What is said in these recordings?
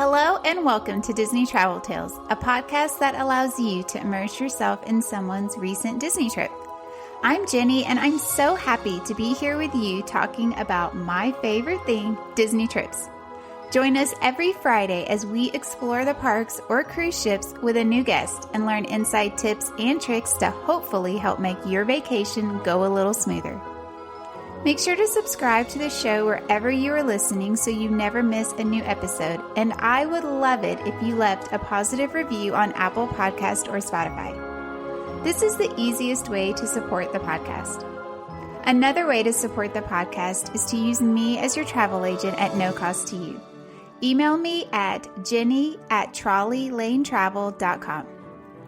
Hello and welcome to Disney Travel Tales, a podcast that allows you to immerse yourself in someone's recent Disney trip. I'm Jenny, and I'm so happy to be here with you talking about my favorite thing, Disney trips. Join us every Friday as we explore the parks or cruise ships with a new guest and learn inside tips and tricks to hopefully help make your vacation go a little smoother. Make sure to subscribe to the show wherever you are listening so you never miss a new episode, and I would love it if you left a positive review on Apple Podcast or Spotify. This is the easiest way to support the podcast. Another way to support the podcast is to use me as your travel agent at no cost to you. Email me at jenny@trolleylanetravel.com.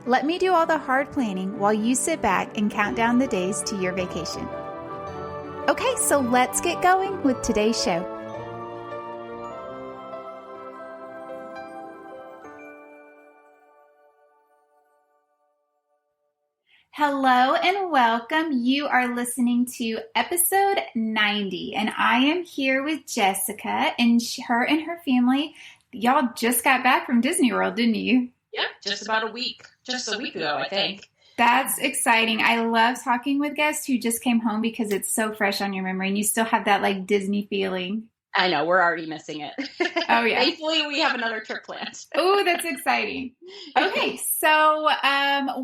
Let me do all the hard planning while you sit back and count down the days to your vacation. Okay, so let's get going with today's show. Hello and welcome. You are listening to episode 90, and I am here with Jessica, and her and her family. Y'all just got back from Disney World, didn't you? Yeah, just about a week. Just a week ago, I think. That's exciting. I love talking with guests who just came home because it's so fresh on your memory and you still have that like Disney feeling. I know, we're already missing it. Oh, yeah. Thankfully, we have another trip planned. Oh, that's exciting. Okay, so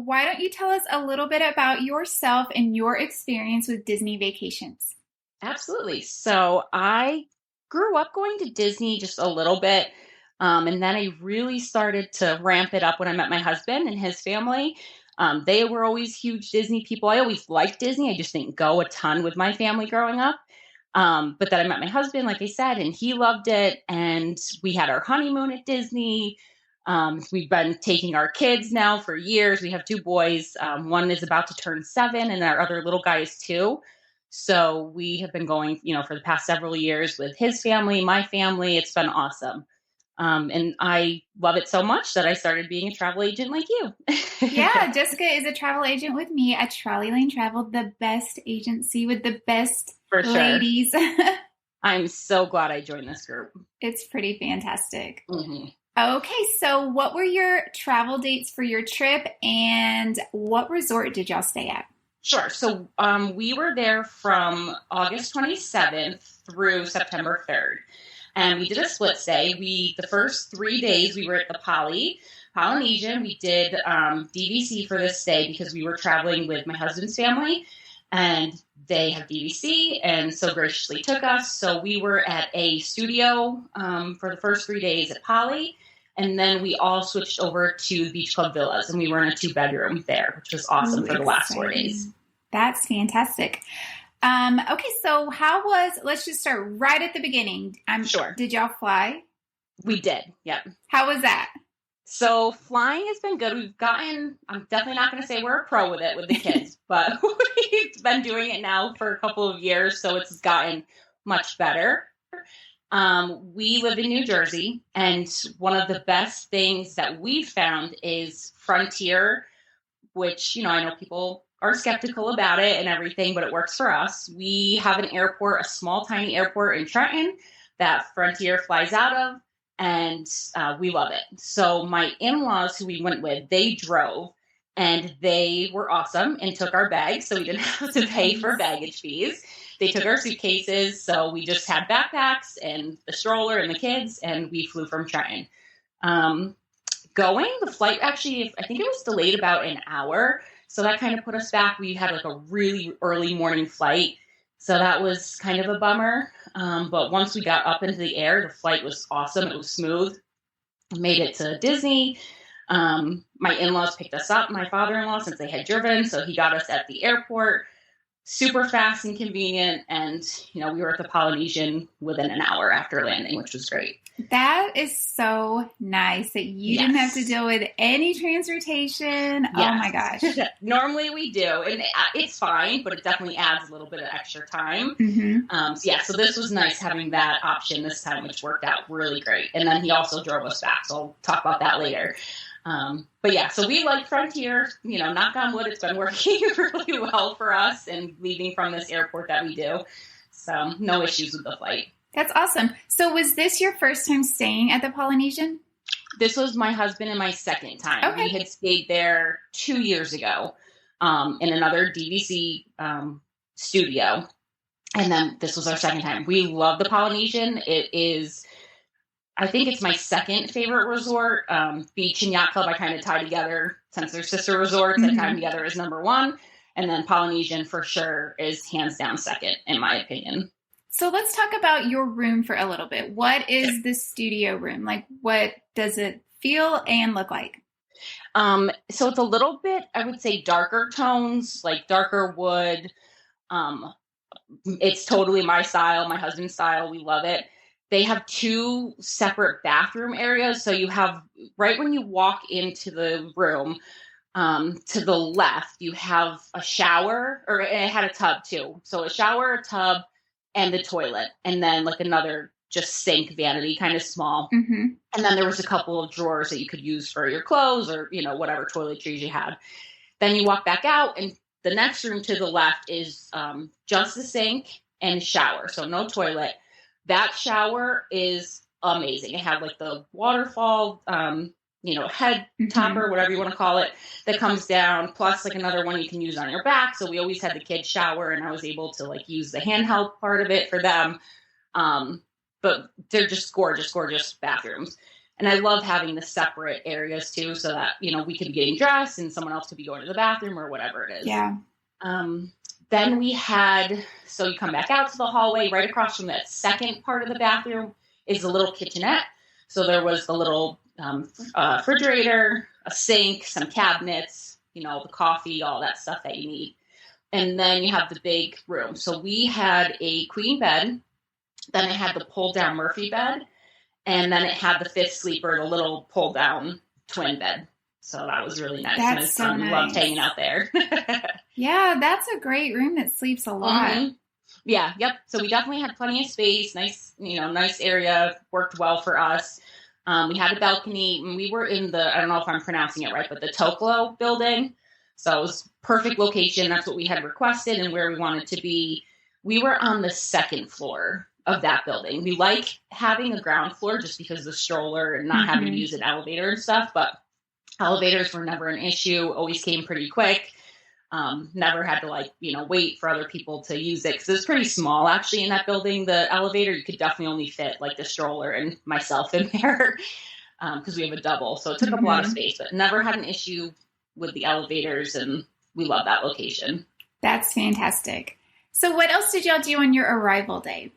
why don't you tell us a little bit about yourself and your experience with Disney vacations? Absolutely. So I grew up going to Disney just a little bit, and then I really started to ramp it up when I met my husband and his family. They were always huge Disney people. I always liked Disney. I just didn't go a ton with my family growing up. But then I met my husband, like I said, and he loved it. And we had our honeymoon at Disney. We've been taking our kids now for years. We have two boys. One is about to turn 7 and our other little guy is 2. So we have been going, for the past several years with his family, my family. It's been awesome. And I love it so much that I started being a travel agent like you. Yeah, Jessica is a travel agent with me at Trolley Lane Travel, the best agency with the best ladies. I'm so glad I joined this group. It's pretty fantastic. Mm-hmm. Okay, so what were your travel dates for your trip and what resort did y'all stay at? Sure. So we were there from August 27th through September 3rd. And we did a split stay. The first 3 days we were at the Polynesian. We did DVC for this stay because we were traveling with my husband's family, and they have DVC and so graciously took us. So we were at a studio for the first 3 days at Poly, and then we all switched over to Beach Club Villas, and we were in a 2-bedroom there, which was awesome for the last 4 days. That's fantastic. Okay, so let's just start right at the beginning. Sure. Did y'all fly? We did, yep. How was that? So flying has been good. I'm definitely not going to say we're a pro with it with the kids, but we've been doing it now for a couple of years, so it's gotten much better. We live in New Jersey, and one of the best things that we found is Frontier, which, I know people are skeptical about it and everything, but it works for us. We have an airport, a small, tiny airport in Trenton that Frontier flies out of, and we love it. So my in-laws who we went with, they drove, and they were awesome and took our bags, so we didn't have to pay for baggage fees. They took our suitcases, so we just had backpacks and the stroller and the kids, and we flew from Trenton. The flight actually, I think it was delayed about an hour, so that kind of put us back. We had like a really early morning flight, so that was kind of a bummer. But once we got up into the air, the flight was awesome. It was smooth. We made it to Disney. My in-laws picked us up, my father-in-law, since they had driven, so he got us at the airport. Super fast and convenient, and we were at the Polynesian within an hour after landing, which was great. That is so nice that you didn't have to deal with any transportation. Yes. Oh my gosh. Normally we do, and it's fine, but it definitely adds a little bit of extra time. Mm-hmm. So this was nice having that option this time, which worked out really great. And then he also drove us back, so I'll talk about that later. So we like Frontier, knock on wood, it's been working really well for us and leaving from this airport that we do. So no issues with the flight. That's awesome. So was this your first time staying at the Polynesian? This was my husband and my second time. Okay. We had stayed there 2 years ago in another DVC studio. And then this was our second time. We love the Polynesian. It is, I think it's my second favorite resort. Beach and Yacht Club I kind of tie together since they're sister resorts. I tie them together as number one. And then Polynesian for sure is hands down second, in my opinion. So let's talk about your room for a little bit. What is the studio room? Like, what does it feel and look like? So it's a little bit, I would say, darker tones, like darker wood. It's totally my style, my husband's style. We love it. They have 2 separate bathroom areas. So you have, right when you walk into the room, to the left, you have a shower, or it had a tub too. So a shower, a tub, and the toilet. And then like another just sink vanity, kind of small. Mm-hmm. And then there was a couple of drawers that you could use for your clothes or, whatever toiletries you had. Then you walk back out, and the next room to the left is just the sink and shower. So no toilet. That shower is amazing. It had like the waterfall, head topper, whatever you want to call it, that comes down, plus like another one you can use on your back. So we always had the kids shower, and I was able to like use the handheld part of it for them. But they're just gorgeous, gorgeous bathrooms. And I love having the separate areas too, so that, we could be getting dressed and someone else could be going to the bathroom or whatever it is. Yeah. Then we had, so you come back out to the hallway, right across from that second part of the bathroom is a little kitchenette. So there was the little refrigerator, a sink, some cabinets, the coffee, all that stuff that you need. And then you have the big room. So we had a queen bed, then it had the pull down Murphy bed, and then it had the 5th sleeper, the little pull down twin bed. So that was really nice. That's and his so son nice. loved hanging out there. Yeah, that's a great room that sleeps a lot. Mm-hmm. Yeah, yep. So we definitely had plenty of space, nice, nice area, worked well for us. We had a balcony, and we were in the, I don't know if I'm pronouncing it right, but the Toklo building. So it was perfect location. That's what we had requested and where we wanted to be. We were on the 2nd floor of that building. We like having a ground floor just because of the stroller and not having to use an elevator and stuff, but elevators were never an issue, always came pretty quick. Never had to wait for other people to use it because it was pretty small actually in that building. The elevator, you could definitely only fit like the stroller and myself in there because we have a double. So it took up a lot of space, but never had an issue with the elevators, and we love that location. That's fantastic. So what else did y'all do on your arrival day?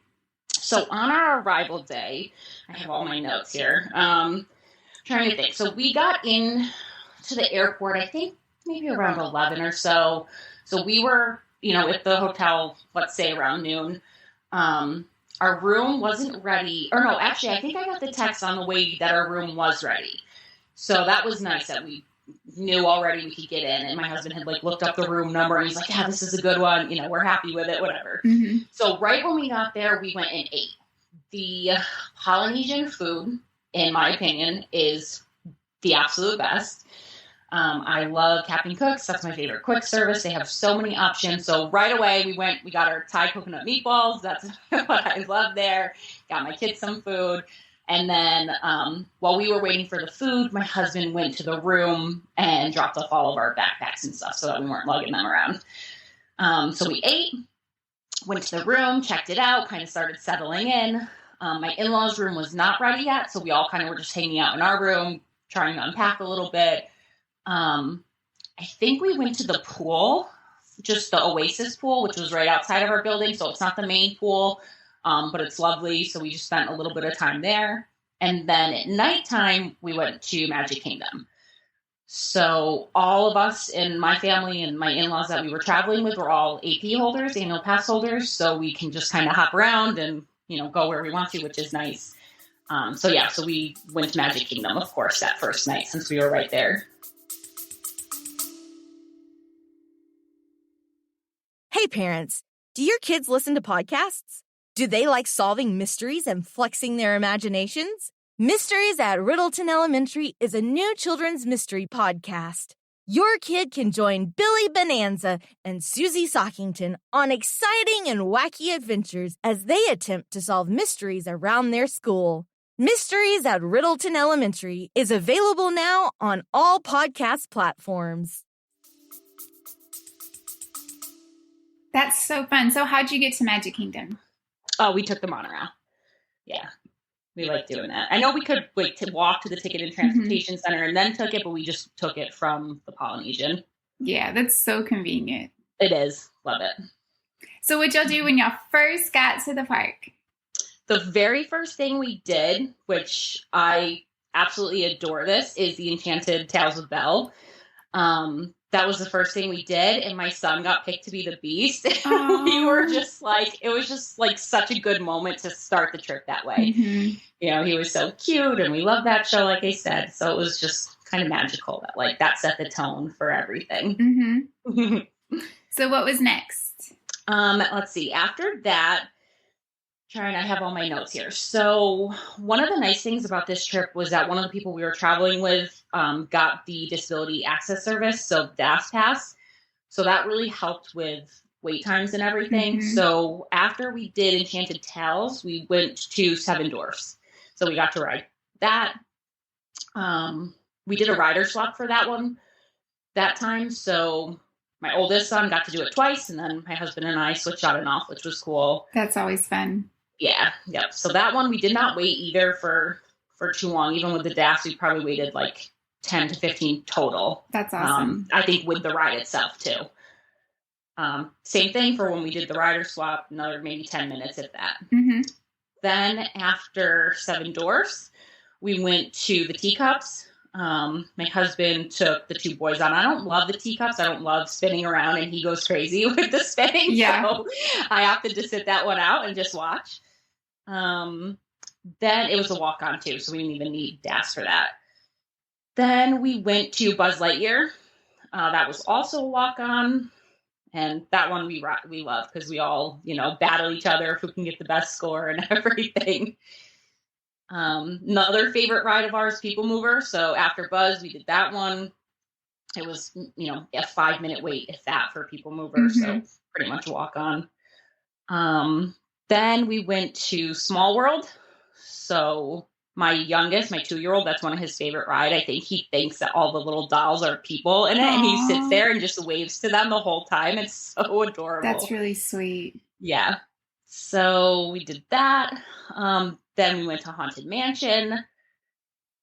So on our arrival day, I have all my notes here. Trying to think. So we got in to the airport, I think maybe around 11 or so. So we were, at the hotel, let's say around noon. Our room wasn't ready. Or no, actually, I think I got the text on the way that our room was ready. So that was nice that we knew already we could get in. And my husband had looked up the room number, and he's like, yeah, this is a good one. We're happy with it, whatever. Mm-hmm. So right when we got there, we went and ate. The Polynesian food, in my opinion, is the absolute best. I love Captain Cook's. That's my favorite quick service. They have so many options. So right away we got our Thai coconut meatballs. That's what I love there. Got my kids some food. And then while we were waiting for the food, my husband went to the room and dropped off all of our backpacks and stuff so that we weren't lugging them around. So we ate, went to the room, checked it out, kind of started settling in. My in-laws' room was not ready yet, so we all kind of were just hanging out in our room, trying to unpack a little bit. I think we went to the pool, just the Oasis pool, which was right outside of our building, so it's not the main pool, but it's lovely, so we just spent a little bit of time there. And then at nighttime, we went to Magic Kingdom. So all of us in my family and my in-laws that we were traveling with were all AP holders, annual pass holders, so we can just kind of hop around and go where we want to, which is nice. So we went to Magic Kingdom, of course, that first night since we were right there. Hey, parents, do your kids listen to podcasts? Do they like solving mysteries and flexing their imaginations? Mysteries at Riddleton Elementary is a new children's mystery podcast. your kid can join Billy Bonanza and Susie Sockington on exciting and wacky adventures as they attempt to solve mysteries around their school. Mysteries at Riddleton Elementary is available now on all podcast platforms. That's so fun. So how'd you get to Magic Kingdom? Oh, we took the monorail. Yeah. We like doing that. I know we could to walk to the Ticket and Transportation Center and then took it, but we just took it from the Polynesian. Yeah, that's so convenient. It is. Love it. So what'd y'all do when y'all first got to the park? The very first thing we did, which I absolutely adore this, is the Enchanted Tales of Belle. That was the first thing we did, and my son got picked to be the Beast. We were just like, it was just like such a good moment to start the trip that way. Mm-hmm. You know, he was so cute, and we love that show, like I said. So it was just kind of magical that like that set the tone for everything. Mm-hmm. So what was next? Let's see. After that, I have all my notes here. So one of the nice things about this trip was that one of the people we were traveling with got the disability access service, so DAS Pass. So that really helped with wait times and everything. Mm-hmm. So after we did Enchanted Tales, we went to Seven Dwarfs. So we got to ride that. We did a rider swap for that one that time. So my oldest son got to do it twice, and then my husband and I switched on and off, which was cool. That's always fun. Yeah. So that one, we did not wait either for too long. Even with the DAS, we probably waited like 10 to 15 total. That's awesome. I think with the ride itself too. Same thing for when we did the rider swap, another maybe 10 minutes if that. Mm-hmm. Then after Seven Dwarfs, we went to the teacups. My husband took the two boys on. I don't love the teacups. I don't love spinning around, and he goes crazy with the spinning. Yeah. So I opted to sit that one out and just watch. Then it was a walk on too, so we didn't even need DAS for that. Then we went to Buzz Lightyear. That was also a walk on, and that one we love because we all, battle each other who can get the best score and everything. Another favorite ride of ours, People Mover. So after Buzz, we did that one. It was, a 5-minute wait, if that, for People Mover. Mm-hmm. So pretty much walk on. Then we went to Small World. So my youngest, my 2-year-old, that's one of his favorite rides. I think he thinks that all the little dolls are people in it. Aww. And he sits there and just waves to them the whole time. It's so adorable. That's really sweet. Yeah. So we did that. Then we went to Haunted Mansion.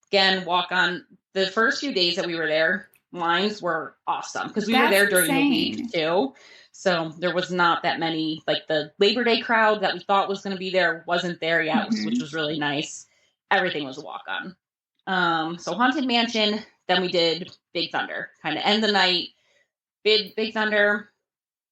Again, walk on. The first few days that we were there, lines were awesome because we were there during the week too. So there was not that many, like the Labor Day crowd that we thought was going to be there wasn't there yet, mm-hmm. which was really nice. Everything was a walk on. So Haunted Mansion. Then we did Big Thunder, kind of end the night. Big Thunder.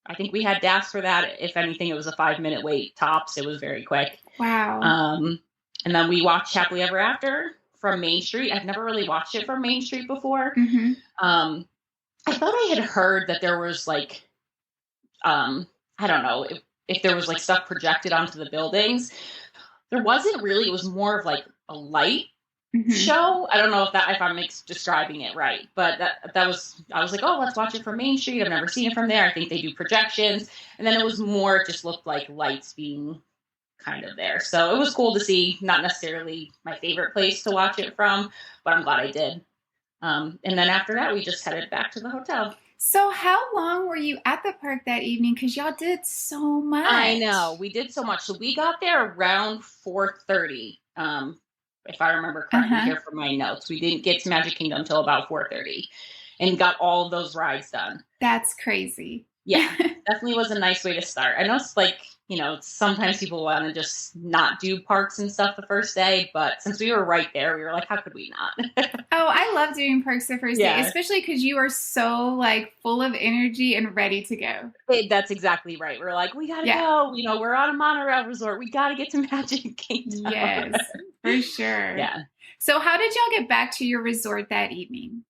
I think we had DAS for that. If anything, it was a 5-minute wait tops. It was very quick. Wow. And then we watched Happily Ever After from Main Street. I've never really watched it from Main Street before. Mm-hmm. I thought I had heard that there was like, I don't know if there was like stuff projected onto the buildings. There wasn't really. It was more of like a light mm-hmm. show. I don't know if I'm describing it right, but that was, I was like, oh, let's watch it from Main Street. I've never seen it from there. I think they do projections. And then it was more, it just looked like lights being kind of there. So it was cool to see, not necessarily my favorite place to watch it from, but I'm glad I did. And then after that, we just headed back to the hotel. So how long were you at the park that evening? Because y'all did so much. I know. We did so much. So we got there around 4:30. If I remember correctly uh-huh. here from my notes. We didn't get to Magic Kingdom until about 4:30 and got all of those rides done. That's crazy. Yeah, definitely was a nice way to start. I know it's like, sometimes people want to just not do parks and stuff the first day, but since we were right there, we were like, how could we not? Oh, I love doing parks the first day, especially because you are so like full of energy and ready to go. That's exactly right. We're like, we got to go. We're on a monorail resort. We got to get to Magic Kingdom. Yes, for sure. Yeah. So how did y'all get back to your resort that evening?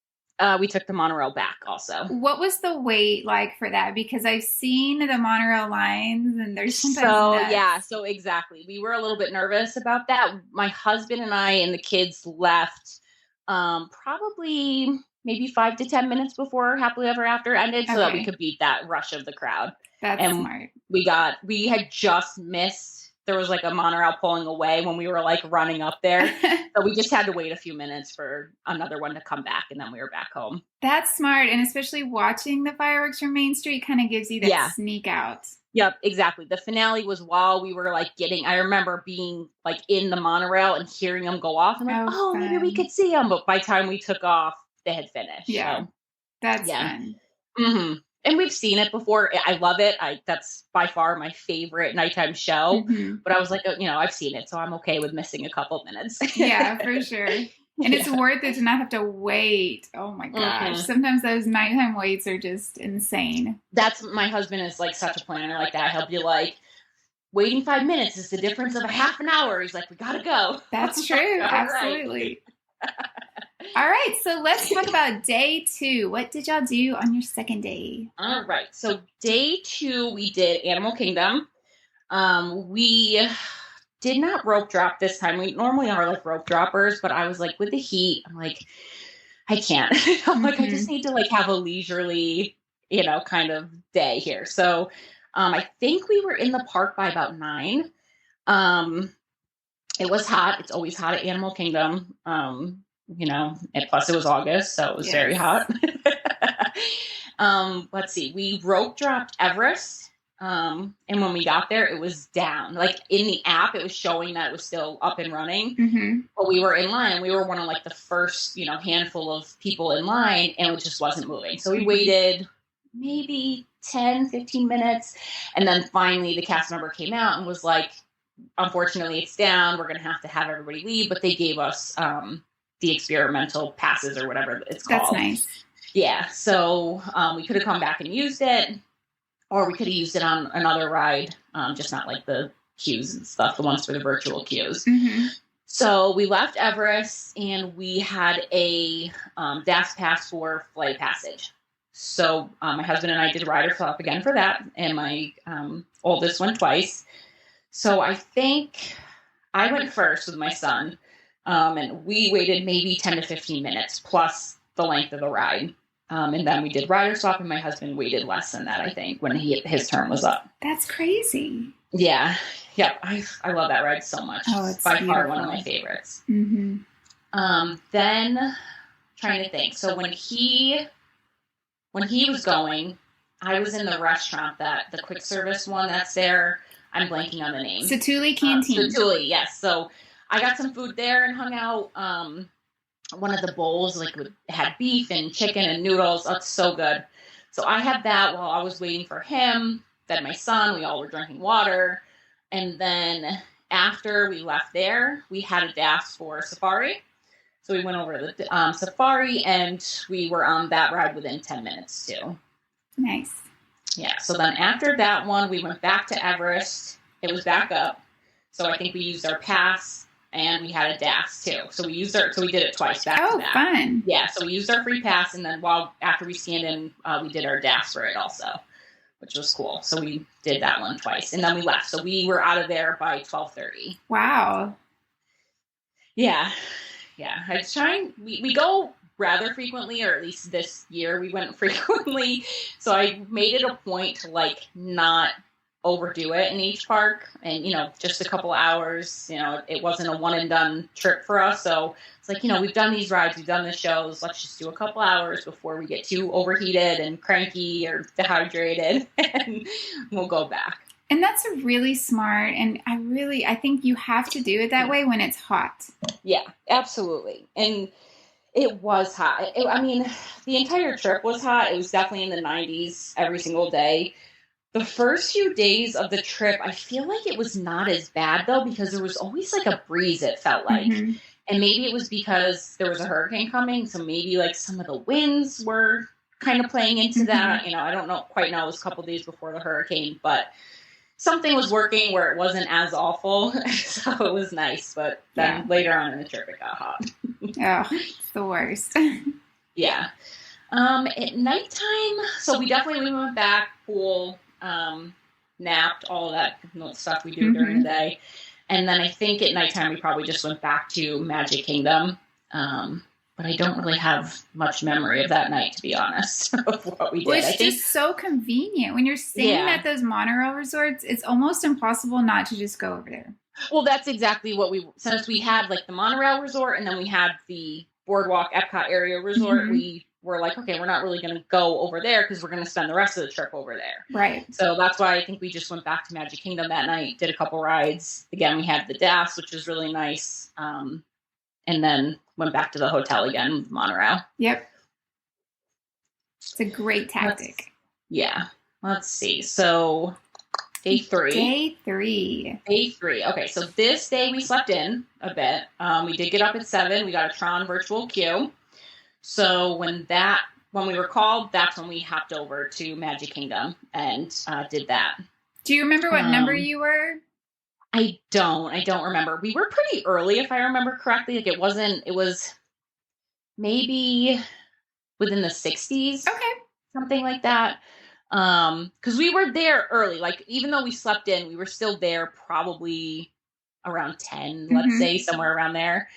We took the monorail back also. What was the wait like for that? Because I've seen the monorail lines and there's sometimes nuts. So exactly. We were a little bit nervous about that. My husband and I and the kids left probably maybe 5 to 10 minutes before Happily Ever After ended so that we could beat that rush of the crowd. That's smart. We had just missed, there was like a monorail pulling away when we were like running up there. So we just had to wait a few minutes for another one to come back, and then we were back home. That's smart. And especially watching the fireworks from Main Street kind of gives you that sneak out. Yep, exactly. The finale was while we were like I remember being like in the monorail and hearing them go off. And like, maybe we could see them. But by the time we took off, they had finished. Yeah. So, that's fun. Mm-hmm. And we've seen it before. I love it. That's by far my favorite nighttime show. Mm-hmm. But I was like, I've seen it, so I'm okay with missing a couple minutes. Yeah, for sure. And it's worth it to not have to wait. Oh my gosh. Mm-hmm. Sometimes those nighttime waits are just insane. My husband is like such a planner like that. He'll be like, waiting 5 minutes is the difference of a half an hour. He's like, we gotta go. That's true. Absolutely. All right, so let's talk about day 2. What did y'all do on your second day? All right, so day 2, we did Animal Kingdom. We did not rope drop this time. We normally are like rope droppers, but I was like, with the heat, I'm like, I can't. I'm like, I just need to like have a leisurely, kind of day here. So I think we were in the park by about 9. It was hot. It's always hot at Animal Kingdom. And plus it was August, so it was very hot. Let's see. We rope dropped Everest. And when we got there, it was down. Like in the app, it was showing that it was still up and running. Mm-hmm. But we were in line. We were one of like the first, handful of people in line, and it just wasn't moving. So we waited maybe 10, 15 minutes. And then finally the cast member came out and was like, unfortunately, it's down. We're going to have everybody leave. But they gave us the experimental passes or whatever it's called. That's nice. Yeah. So we could have come back and used it, or we could have used it on another ride, just not like the queues and stuff, the ones for the virtual queues. Mm-hmm. So we left Everest, and we had a DAS pass for Flight of Passage. So my husband and I did rider swap again for that, and my oldest went twice. So I think I went first with my son, and we waited maybe 10 to 15 minutes plus the length of the ride. And then we did rider swap, and my husband waited less than that, I think, when his turn was up. That's crazy. Yeah. Yeah. I love that ride so much. Oh, it's by far one of my favorites. Mm-hmm. Then trying to think. So when he was going, I was in the restaurant, the quick service one that's there. I'm blanking on the name. Satuli Canteen. Satuli, yes. So I got some food there and hung out. One of the bowls had beef and chicken and noodles. Oh, it's so good. So I had that while I was waiting for him. Then my son, we all were drinking water. And then after we left there, we had a DAS for Safari. So we went over to the Safari, and we were on that ride within 10 minutes too. Nice. Yeah. So then after that one, we went back to Everest. It was back up. So I think we used our pass, and we had a DAS too. So we did it twice back to back. Oh, fun. Yeah. So we used our free pass, and then after we scanned in, we did our DAS for it also, which was cool. So we did that one twice, and then we left. So we were out of there by 12:30. Wow. Yeah. Yeah. We go rather frequently, or at least this year we went frequently. So I made it a point to not overdo it in each park, and just a couple hours. It wasn't a one and done trip for us. So it's we've done these rides, we've done the shows. Let's just do a couple hours before we get too overheated and cranky or dehydrated, and we'll go back. And that's really smart. And I think you have to do it that way when it's hot. Yeah, absolutely. And it was hot. The entire trip was hot. It was definitely in the 90s every single day. The first few days of the trip, I feel like it was not as bad, though, because there was always a breeze, it felt like. Mm-hmm. And maybe it was because there was a hurricane coming. So maybe some of the winds were kind of playing into that. I don't quite know. It was a couple days before the hurricane, but something was working where it wasn't as awful. So it was nice. But then later on in the trip, it got hot. Oh, it's the worst. Yeah. At nighttime, so we went back, pool, napped, all of that stuff we do during the day. And then I think at nighttime we probably just went back to Magic Kingdom. but I don't really have much memory of that night, to be honest, of what we did. Well, it's just so convenient. When you're staying at those monorail resorts, it's almost impossible not to just go over there. Well, that's exactly what since we had like the monorail resort and then we had the Boardwalk Epcot area resort, we were like, okay, we're not really going to go over there because we're going to spend the rest of the trip over there. Right. So that's why I think we just went back to Magic Kingdom that night, did a couple rides. Again, we had the DAS, which was really nice. And then went back to the hotel again with the monorail. Yep. It's a great tactic. Let's see. So Day three. Okay, so this day we slept in a bit. We did get up at 7. We got a Tron virtual queue. So when we were called, that's when we hopped over to Magic Kingdom and did that. Do you remember what number you were? I don't remember. We were pretty early, if I remember correctly. Like it was maybe within the 60s. Okay. Something like that. Because we were there early, like even though we slept in, we were still there probably around 10, let's say, somewhere around there.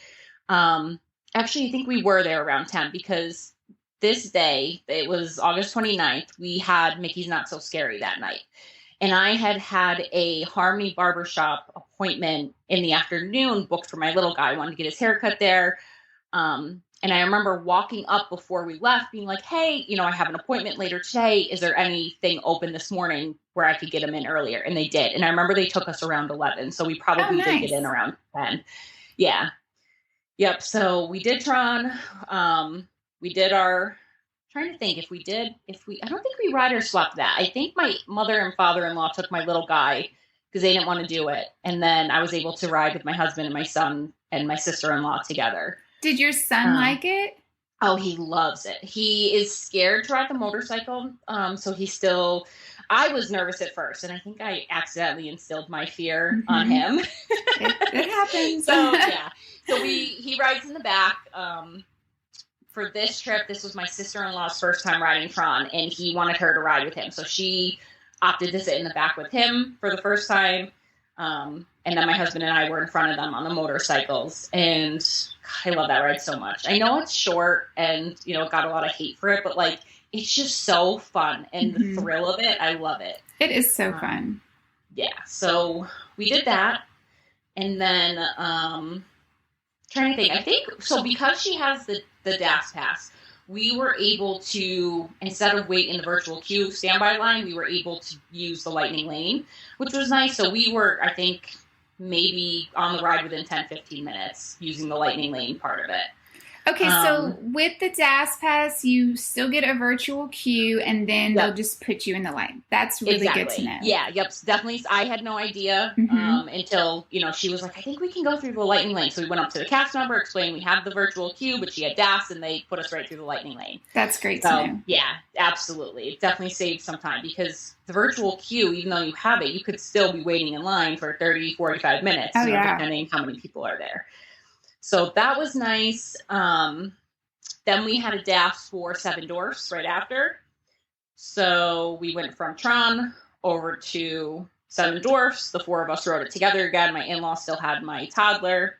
Actually, I think we were there around 10 because this day, it was August 29th, we had Mickey's Not So Scary that night. And I had a Harmony Barbershop appointment in the afternoon booked for my little guy. I wanted to get his haircut there. And I remember walking up before we left being like, hey, I have an appointment later today. Is there anything open this morning where I could get him in earlier? And they did. And I remember they took us around 11. So we probably did get in around 10. Yeah. Yep. So we did Tron. We did trying to think I don't think we ride or slept that. I think my mother and father-in-law took my little guy because they didn't want to do it. And then I was able to ride with my husband and my son and my sister-in-law together. Did your son like it? Oh, he loves it. He is scared to ride the motorcycle. So I was nervous at first, and I think I accidentally instilled my fear on him. It happens. So he rides in the back. For this trip, this was my sister-in-law's first time riding Tron, and he wanted her to ride with him. So she opted to sit in the back with him for the first time. And then my husband and I were in front of them on the motorcycles. And I love that ride so much. I know it's short and, got a lot of hate for it, but like, it's just so fun. And the thrill of it, I love it. It is so fun. Yeah. So we did that. And then, trying to think, I think, so because she has the DAS pass, we were able to, instead of wait in the virtual queue standby line, we were able to use the Lightning Lane, which was nice. So we were, I think, maybe on the ride within 10-15 minutes using the Lightning Lane part of it. Okay, so with the DAS pass, you still get a virtual queue, and then they'll just put you in the line. That's really good to know. Yeah, definitely. I had no idea until, she was like, I think we can go through the Lightning Lane. So we went up to the cast member, explained we have the virtual queue, but she had DAS, and they put us right through the Lightning Lane. That's great to know. Yeah, absolutely. It definitely saved some time because the virtual queue, even though you have it, you could still be waiting in line for 30, 45 minutes, depending how many people are there. So that was nice. Then we had a DAS for Seven Dwarfs right after. So we went from Tron over to Seven Dwarfs. The 4 of us rode it together again. My in-laws still had my toddler.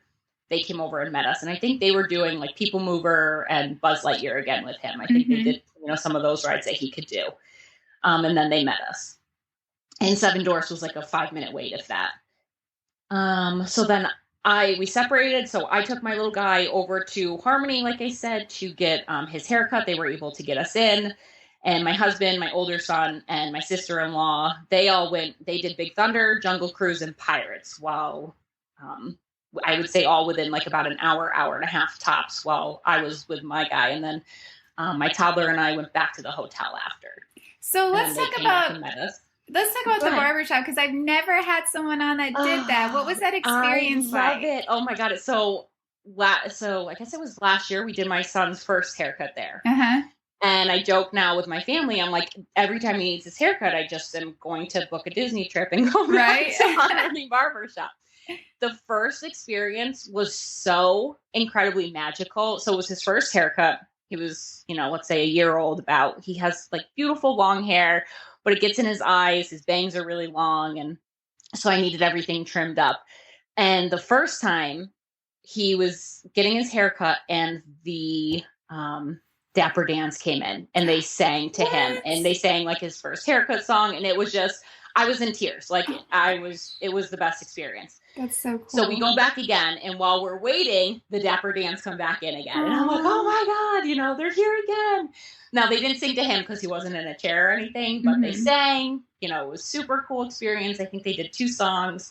They came over and met us. And I think they were doing like People Mover and Buzz Lightyear again with him. I think they did, some of those rides that he could do. And then they met us. And Seven Dwarfs was like a 5-minute wait, if that. So then we separated, so I took my little guy over to Harmony, like I said, to get his haircut. They were able to get us in. And my husband, my older son, and my sister-in-law, they did Big Thunder, Jungle Cruise, and Pirates, while I would say all within like about an hour and a half tops while I was with my guy. And then my toddler and I went back to the hotel after. So let's talk about the barbershop, because I've never had someone on that did that. What was that experience like? I love it. Oh my God. So I guess it was last year we did my son's first haircut there. And I joke now with my family. I'm like, every time he needs his haircut, I just am going to book a Disney trip and go back to Harmony Barbershop. The first experience was so incredibly magical. So it was his first haircut. He was, let's say a year old about. He has like beautiful long hair, but it gets in his eyes. His bangs are really long. And so I needed everything trimmed up. And the first time he was getting his hair cut, and the Dapper Dans came in, and they sang to him, and they sang like his first haircut song, and it was just, I was in tears. Like it was the best experience. That's so cool. So we go back again, and while we're waiting, the Dapper Dans come back in again. And I'm like, oh my God, you know, they're here again. Now, they didn't sing to him because he wasn't in a chair or anything, but they sang. You know, it was super cool experience. I think they did 2 songs.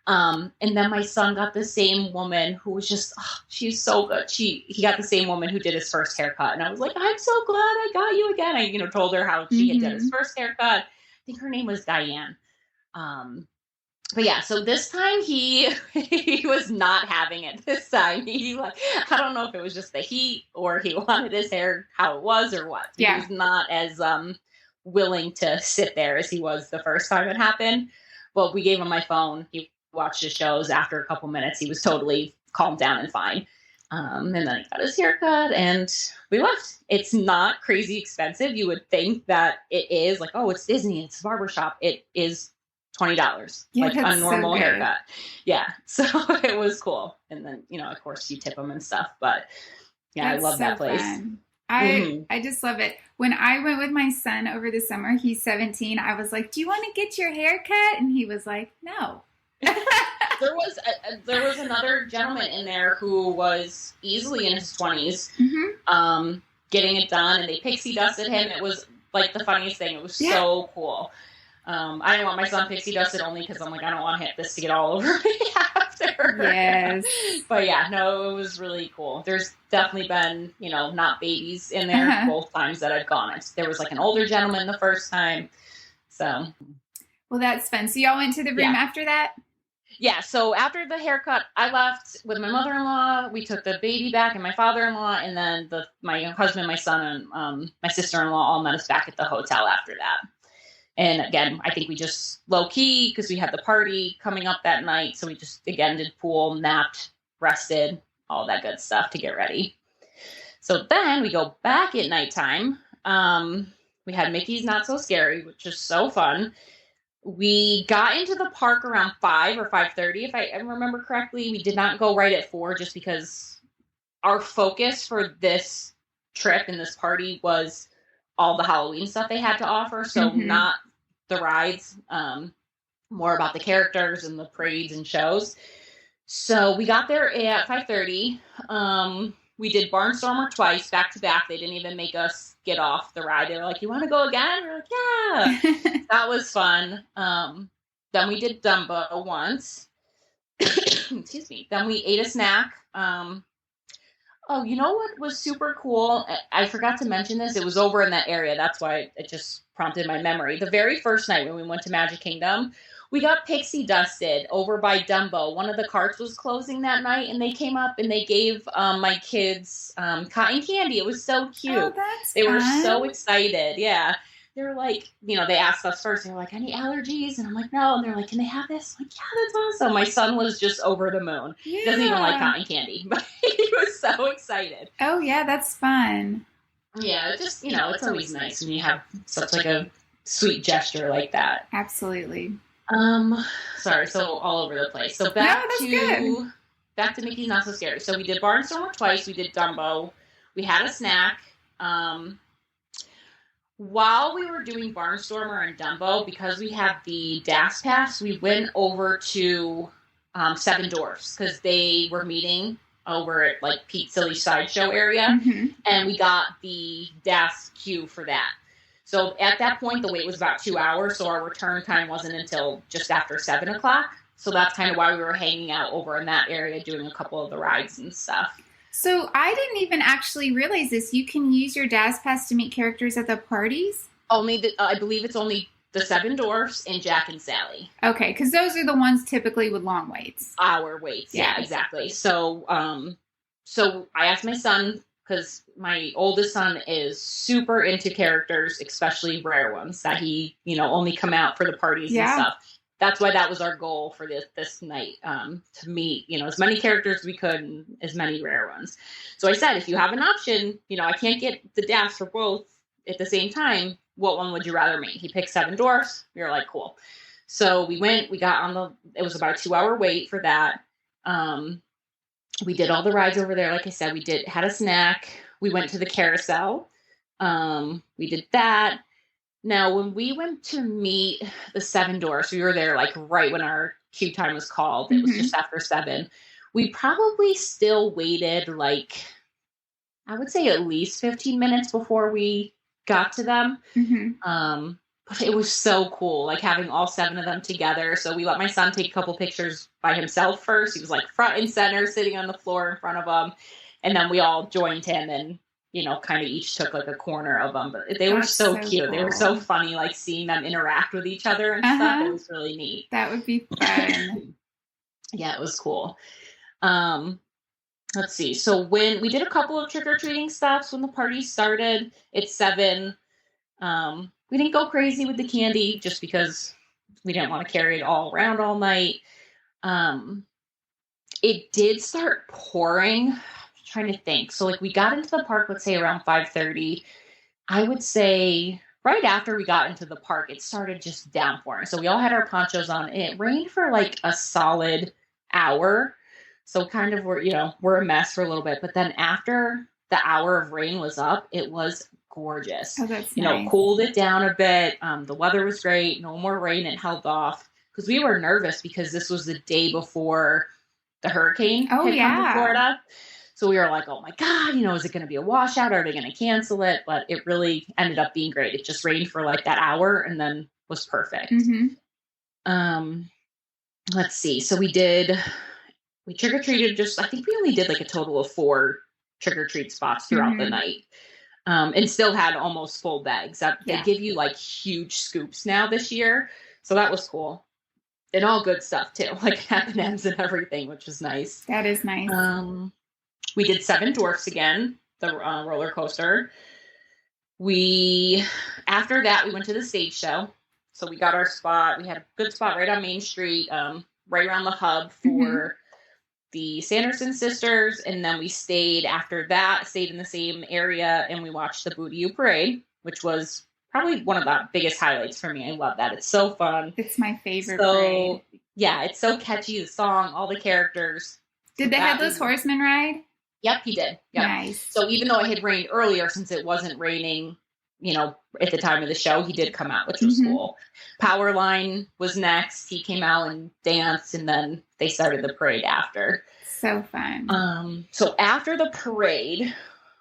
And then my son got the same woman who was just, she's so good. He got the same woman who did his first haircut. And I was like, I'm so glad I got you again. I, you know, told her how she had done his first haircut. I think her name was Diane. But yeah, so this time he was not having it this time. He, like, I don't know if it was just the heat or he wanted his hair how it was or what. He was not as willing to sit there as he was the first time it happened. But we gave him my phone. He watched the shows. After a couple minutes, he was totally calmed down and fine. And then he got his haircut and we left. It's not crazy expensive. You would think that it is like, oh, it's Disney, it's a barbershop. It is $20, like a normal haircut. Yeah. So it was cool. And then, you know, of course you tip them and stuff, but yeah, I love that place. Fun. I just love it. When I went with my son over the summer, he's 17. I was like, do you want to get your hair cut? And he was like, no. There was another gentleman in there who was easily in his 20s, getting it done, and they pixie dusted him. It was like the funniest thing. It was so cool. I didn't want my son pixie dusted only because I'm like, I don't want this to get all over me after. Yes. But yeah, no, it was really cool. There's definitely been, you know, not babies in there both times that I've gone. There was like an older gentleman the first time. So. Well, that's fun. So y'all went to the room after that? Yeah, so after the haircut, I left with my mother-in-law. We took the baby back and my father-in-law, and then my husband, my son, and my sister-in-law all met us back at the hotel after that. And again, I think we just low-key, because we had the party coming up that night, so we just, again, did pool, napped, rested, all that good stuff to get ready. So then we go back at nighttime. We had Mickey's Not So Scary, which is so fun. We got into the park around 5 or 5:30, if I remember correctly. We did not go right at 4 just because our focus for this trip and this party was all the Halloween stuff they had to offer. So not the rides, more about the characters and the parades and shows. So we got there at 5:30. We did Barnstormer twice, back to back. They didn't even make us get off the ride. They were like, you want to go again? We were like, yeah. That was fun. Then we did Dumbo once. Excuse me. Then we ate a snack. Oh, you know what was super cool? I forgot to mention this. It was over in that area. That's why it just prompted my memory. The very first night when we went to Magic Kingdom, we got pixie dusted over by Dumbo. One of the carts was closing that night, and they came up and they gave my kids cotton candy. It was so cute. Oh, that's They fun. were so excited. Yeah. They were like, you know, they asked us first. They were like, any allergies? And I'm like, no. And they're like, can they have this? I'm like, yeah, that's awesome. My son was just over the moon. Yeah. He doesn't even like cotton candy, but he was so excited. Oh, yeah, that's fun. Yeah, it just, you know, it's always nice when you have such like a sweet gesture like that. Absolutely. Sorry, so all over the place. So back to Mickey's Not So Scary. So we did Barnstormer twice. We did Dumbo. We had a snack. While we were doing Barnstormer and Dumbo, because we had the DAS pass, we went over to Seven Dwarfs because they were meeting over at like Pete Silly's sideshow area, and we got the DAS queue for that. So at that point, the wait was about 2 hours, so our return time wasn't until just after 7 o'clock. So that's kind of why we were hanging out over in that area doing a couple of the rides and stuff. So I didn't even actually realize this. You can use your DAS pass to meet characters at the parties? I believe it's only the Seven Dwarfs and Jack and Sally. Okay, because those are the ones typically with long waits. Our waits, yeah, exactly. So, so I asked my son, because my oldest son is super into characters, especially rare ones that he, you know, only come out for the parties and stuff. That's why that was our goal for this night, to meet, you know, as many characters as we could and as many rare ones. So I said, if you have an option, you know, I can't get the DAS for both at the same time. What one would you rather meet? He picked Seven Dwarfs. We were like, cool. So we got it was about a 2 hour wait for that. we did all the rides over there. Like I said, had a snack. We went to the carousel. We did that. Now, when we went to meet the Seven Dwarfs, we were there like right when our cue time was called. It was just after 7. We probably still waited like, I would say at least 15 minutes before we got to them. But it was so cool, like having all 7 of them together. So we let my son take a couple pictures by himself first. He was like front and center, sitting on the floor in front of them. And then we all joined him and, kind of each took like a corner of them. But they were so cute. Cool. They were so funny, like seeing them interact with each other and stuff. It was really neat. That would be fun. Yeah, it was cool. Let's see. So when we did a couple of trick-or-treating stops when the party started at 7, we didn't go crazy with the candy just because we didn't want to carry it all around all night. It did start pouring. I'm trying to think. So like we got into the park, let's say around 5:30. I would say right after we got into the park, it started just downpouring. So we all had our ponchos on. And it rained for like a solid hour. So kind of we're a mess for a little bit. But then after the hour of rain was up, it was gorgeous. Oh, that's nice. Cooled it down a bit. The weather was great. No more rain. It held off because we were nervous because this was the day before the hurricane had come to Florida. So we were like, oh my God, is it going to be a washout? Are they going to cancel it? But it really ended up being great. It just rained for like that hour and then was perfect. Let's see. So we trick-or-treated I think we only did like a total of 4 trick-or-treat spots throughout the night. And still had almost full bags. They give you like huge scoops now this year. So that was cool. And all good stuff too, like M&Ms and everything, which was nice. That is nice. We did 7 Dwarfs again, the roller coaster. After that, we went to the stage show. So we got our spot. We had a good spot right on Main Street, right around the hub for the Sanderson sisters. And then we stayed in the same area, and we watched the Booty U Parade, which was probably one of the biggest highlights for me. I love that. It's so fun. It's my favorite parade. Yeah, it's so catchy, the song, all the characters. Did the Headless Horseman ride? Yep, he did. Yep. Nice. So even though it had rained earlier, since it wasn't raining, at the time of the show, he did come out, which was cool. Powerline was next. He came out and danced, and then they started the parade after. So fun. So after the parade,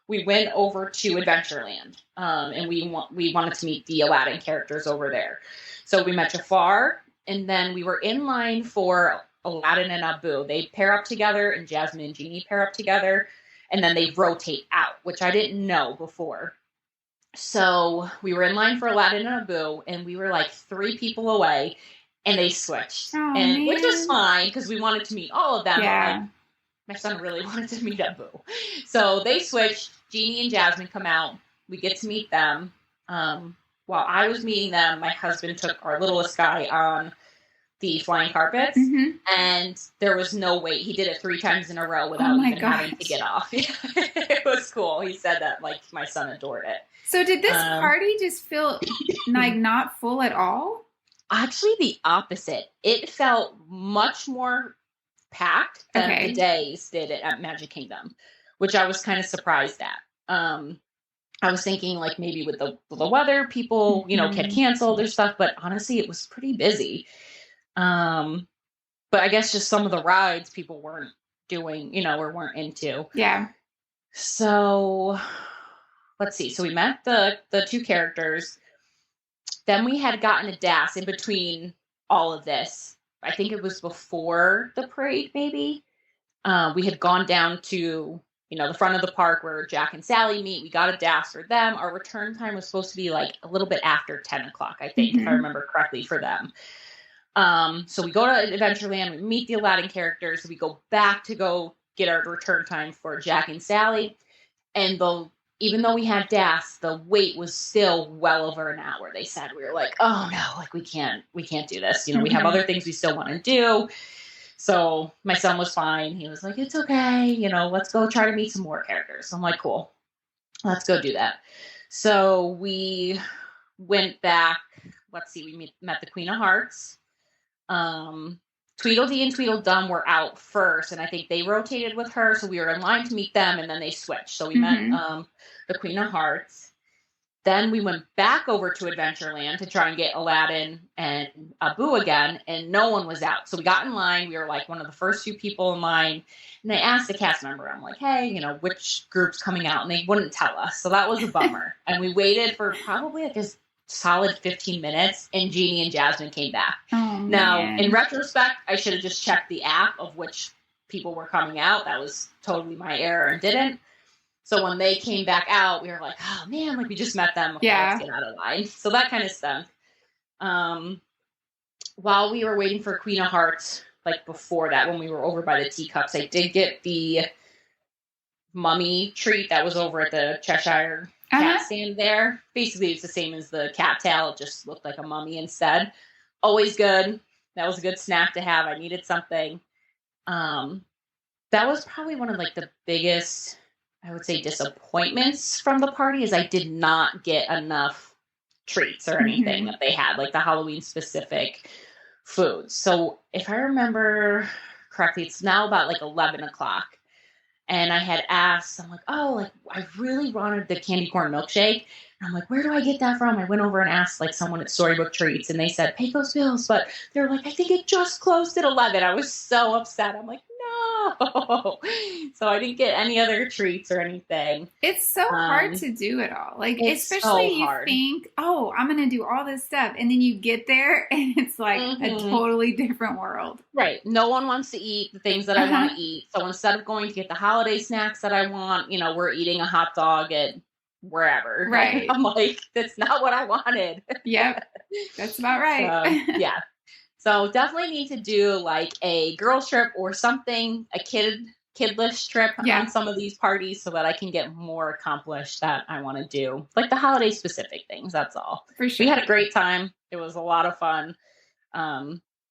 we went over to Adventureland, and we wanted to meet the Aladdin characters over there. So we met Jafar, and then we were in line for Aladdin and Abu. They pair up together, and Jasmine and Genie pair up together, and then they rotate out, which I didn't know before. So we were in line for Aladdin and Abu, and we were like 3 people away, and they switched, which was fine because we wanted to meet all of them. Yeah. But my son really wanted to meet Abu. So they switched. Genie and Jasmine come out. We get to meet them. While I was meeting them, my husband took our littlest guy on the flying carpets, and there was no wait. He did it 3 times in a row without even having to get off. It was cool. He said that like my son adored it. So did this party just feel like not full at all? Actually, the opposite. It felt much more packed than the days did it at Magic Kingdom, which I was kind of surprised at. I was thinking like maybe with the weather, people, had canceled their stuff, but honestly, it was pretty busy. But I guess just some of the rides people weren't doing, or weren't into. Yeah. So let's see. So we met the 2 characters. Then we had gotten a DAS in between all of this. I think it was before the parade, maybe. We had gone down to, the front of the park where Jack and Sally meet. We got a DAS for them. Our return time was supposed to be like a little bit after 10 o'clock, I think, if I remember correctly for them. So we go to Adventureland, we meet the Aladdin characters, we go back to go get our return time for Jack and Sally. And even though we had DAS, the wait was still well over an hour. They said, we were like, oh no, like we can't do this. We have other things we still want to do. So my son was fine. He was like, it's okay. Let's go try to meet some more characters. I'm like, cool, let's go do that. So we went back. Let's see. We met the Queen of Hearts. Tweedledee and Tweedledum were out first, and I think they rotated with her, so we were in line to meet them, and then they switched. So we met the Queen of Hearts. Then we went back over to Adventureland to try and get Aladdin and Abu again, and no one was out. So we got in line. We were like one of the first few people in line, and I asked the cast member, I'm like, hey, you know, which group's coming out? And they wouldn't tell us. So that was a bummer. And we waited for probably like a solid 15 minutes, and Genie and Jasmine came back. Oh, now, man. in retrospect, I should have just checked the app of which people were coming out. That was totally my error and didn't. So when they came back out, we were like, oh man, like we just met them. Okay, let's get out of line. So that kind of stunk. While we were waiting for Queen of Hearts, like before that, when we were over by the teacups, I did get the mummy treat that was over at the Cheshire cat stand there. Basically, it's the same as the cat tail. It just looked like a mummy instead. Always good. That was a good snack to have. I needed something. That was probably one of like the biggest, I would say, disappointments from the party is I did not get enough treats or anything that they had, like the Halloween specific foods. So if I remember correctly, it's now about like 11 o'clock. And I had asked, I'm like, oh, like I really wanted the candy corn milkshake. And I'm like, where do I get that from? I went over and asked like someone at Storybook Treats, and they said Pecos Bills, but they're like, I think it just closed at 11. I was so upset. I'm like, no. So I didn't get any other treats or anything. It's so hard to do it all. Like, especially so hard. You think, oh, I'm going to do all this stuff. And then you get there and it's like a totally different world. Right. No one wants to eat the things that I want to eat. So instead of going to get the holiday snacks that I want, you know, we're eating a hot dog at wherever. Right. I'm like, that's not what I wanted. Yep. That's about right. So, yeah. So definitely need to do like a girls trip or something, a kidless trip on some of these parties so that I can get more accomplished that I want to do. Like the holiday specific things. That's all. For sure. We had a great time. It was a lot of fun.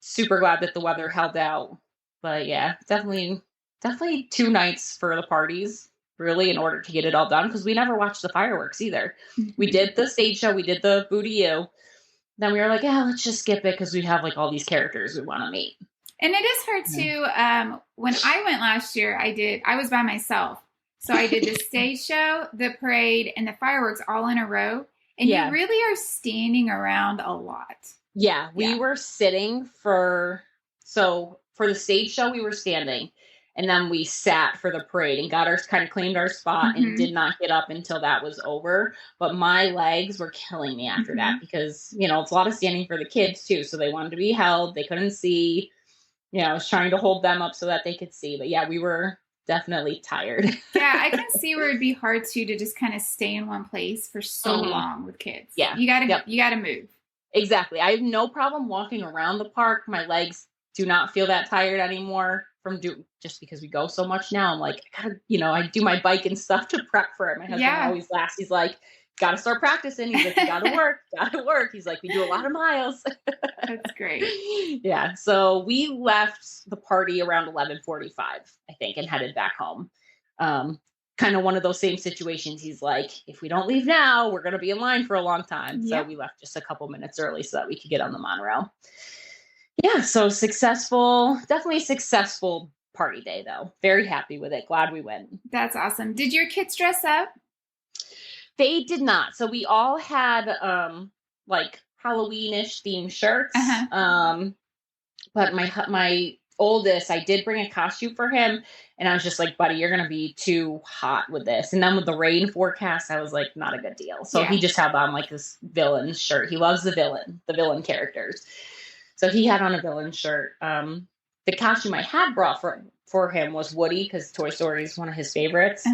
Super glad that the weather held out. But yeah, definitely 2 nights for the parties, really, in order to get it all done, because we never watched the fireworks either. We did the stage show, we did the Boo to You. Then we were like, yeah, let's just skip it because we have like all these characters we want to meet. And it is hard too. When I went last year, I was by myself. So I did the stage show, the parade, and the fireworks all in a row. And you really are standing around a lot. Yeah, we were sitting for the stage show, we were standing. And then we sat for the parade and kind of claimed our spot and did not get up until that was over. But my legs were killing me after that because, you know, it's a lot of standing for the kids too. So they wanted to be held. They couldn't see. You know, I was trying to hold them up so that they could see. But yeah, we were definitely tired. Yeah, I can see where it'd be hard to just kind of stay in one place for so long with kids. Yeah. You gotta move. Exactly. I have no problem walking around the park. My legs do not feel that tired anymore just because we go so much now. I'm like, I gotta, you know, I do my bike and stuff to prep for it. My husband always laughs. He's like, gotta start practicing. He's like, you gotta work. He's like, we do a lot of miles. That's great. Yeah. So we left the party around 11:45, I think, and headed back home. Kind of one of those same situations. He's like, if we don't leave now, we're going to be in line for a long time. So we left just a couple minutes early so that we could get on the monorail. Yeah, so definitely successful party day, though. Very happy with it. Glad we went. That's awesome. Did your kids dress up? They did not. So we all had like Halloween-ish themed shirts. But my oldest, I did bring a costume for him, and I was just like, buddy, you're going to be too hot with this. And then with the rain forecast, I was like, not a good deal. So he just had on like this villain shirt. He loves the villain characters. So he had on a villain shirt. The costume I had brought for him was Woody, because Toy Story is one of his favorites.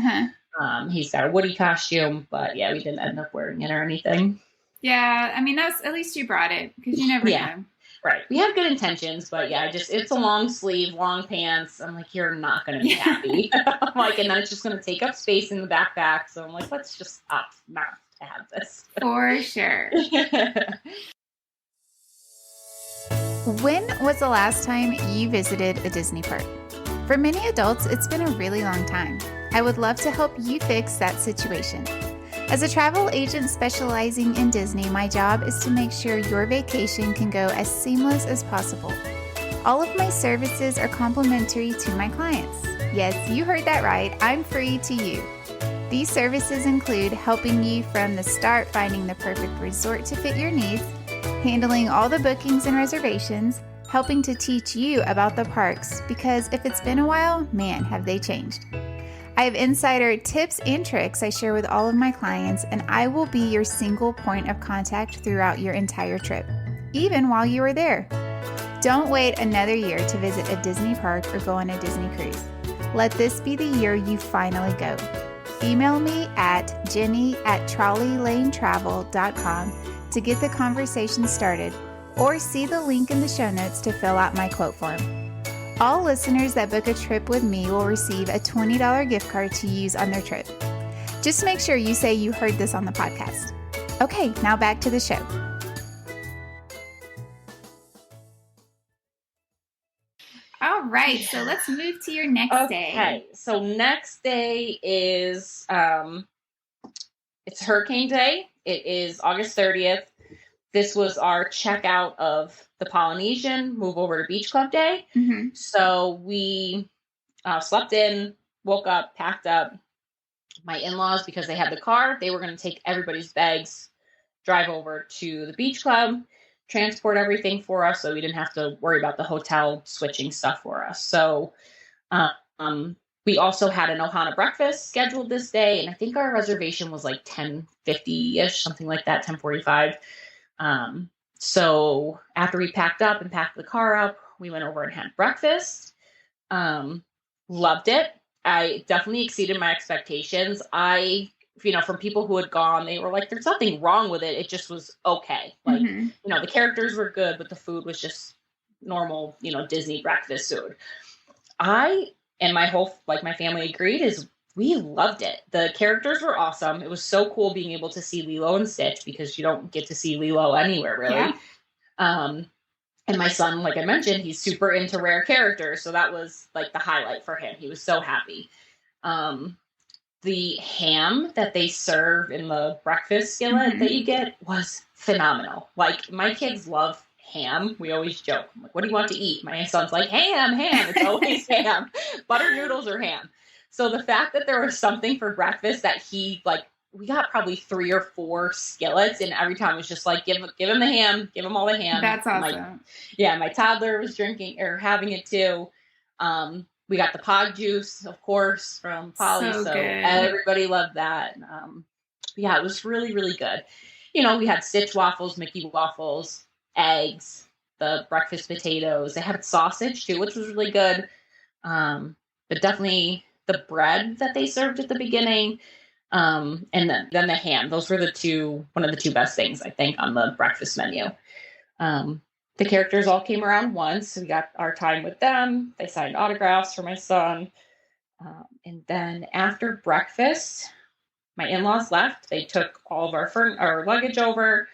He's got a Woody costume, but yeah, we didn't end up wearing it or anything. Yeah, I mean, at least you brought it, because you never know. Right. We have good intentions, but yeah, it's a long sleeve, long pants. I'm like, you're not going to be happy. I'm like, and then it's just going to take up space in the backpack. So I'm like, let's just opt not to have this. For sure. When was the last time you visited a Disney park? For many adults, it's been a really long time. I would love to help you fix that situation. As a travel agent specializing in Disney, my job is to make sure your vacation can go as seamless as possible. All of my services are complimentary to my clients. Yes, you heard that right. I'm free to you. These services include helping you from the start finding the perfect resort to fit your needs, handling all the bookings and reservations, helping to teach you about the parks because if it's been a while, man, have they changed. I have insider tips and tricks I share with all of my clients, and I will be your single point of contact throughout your entire trip, even while you are there. Don't wait another year to visit a Disney park or go on a Disney cruise. Let this be the year you finally go. Email me at jenny@trolleylanetravel.com to get the conversation started, or see the link in the show notes to fill out my quote form. All listeners that book a trip with me will receive a $20 gift card to use on their trip. Just make sure you say you heard this on the podcast. Okay, now back to the show. All right, so let's move to your next day. Okay, so next day is, it's Hurricane Day. It is August 30th. This was our checkout of the Polynesian, move over to Beach Club Day. Mm-hmm. So we slept in, woke up, packed up. My in-laws, because they had the car, they were going to take everybody's bags, drive over to the beach club, transport everything for us so we didn't have to worry about the hotel switching stuff for us. So we also had an Ohana breakfast scheduled this day, and I think our reservation was like 10:50-ish, something like that, 10:45. So after we packed up and packed the car up, we went over and had breakfast. Loved it. I definitely exceeded my expectations. From people who had gone, they were like, there's nothing wrong with it. It just was okay. Like, the characters were good, but the food was just normal, Disney breakfast food. My family agreed is we loved it. The characters were awesome. It was so cool being able to see Lilo and Stitch because you don't get to see Lilo anywhere really. Yeah. And my son, like I mentioned, he's super into rare characters. So that was like the highlight for him. He was so happy. The ham that they serve in the breakfast skillet that you get was phenomenal. Like my kids love ham. We always joke. I'm like, what do you want to eat? My son's like, ham. It's always ham. Butter noodles or ham. So the fact that there was something for breakfast that we got probably 3 or 4 skillets, and every time it was just like, give him the ham, give him all the ham. That's awesome. My toddler was drinking or having it too. We got the pod juice, of course, from Polly. So everybody loved that. It was really, really good. We had Stitch waffles, Mickey waffles, eggs, the breakfast potatoes. They had sausage too, which was really good. But definitely the bread that they served at the beginning, and then the ham. Those were one of the 2 best things, I think, on the breakfast menu. The characters all came around once. We got our time with them. They signed autographs for my son. And then after breakfast, my in-laws left. They took all of our luggage over,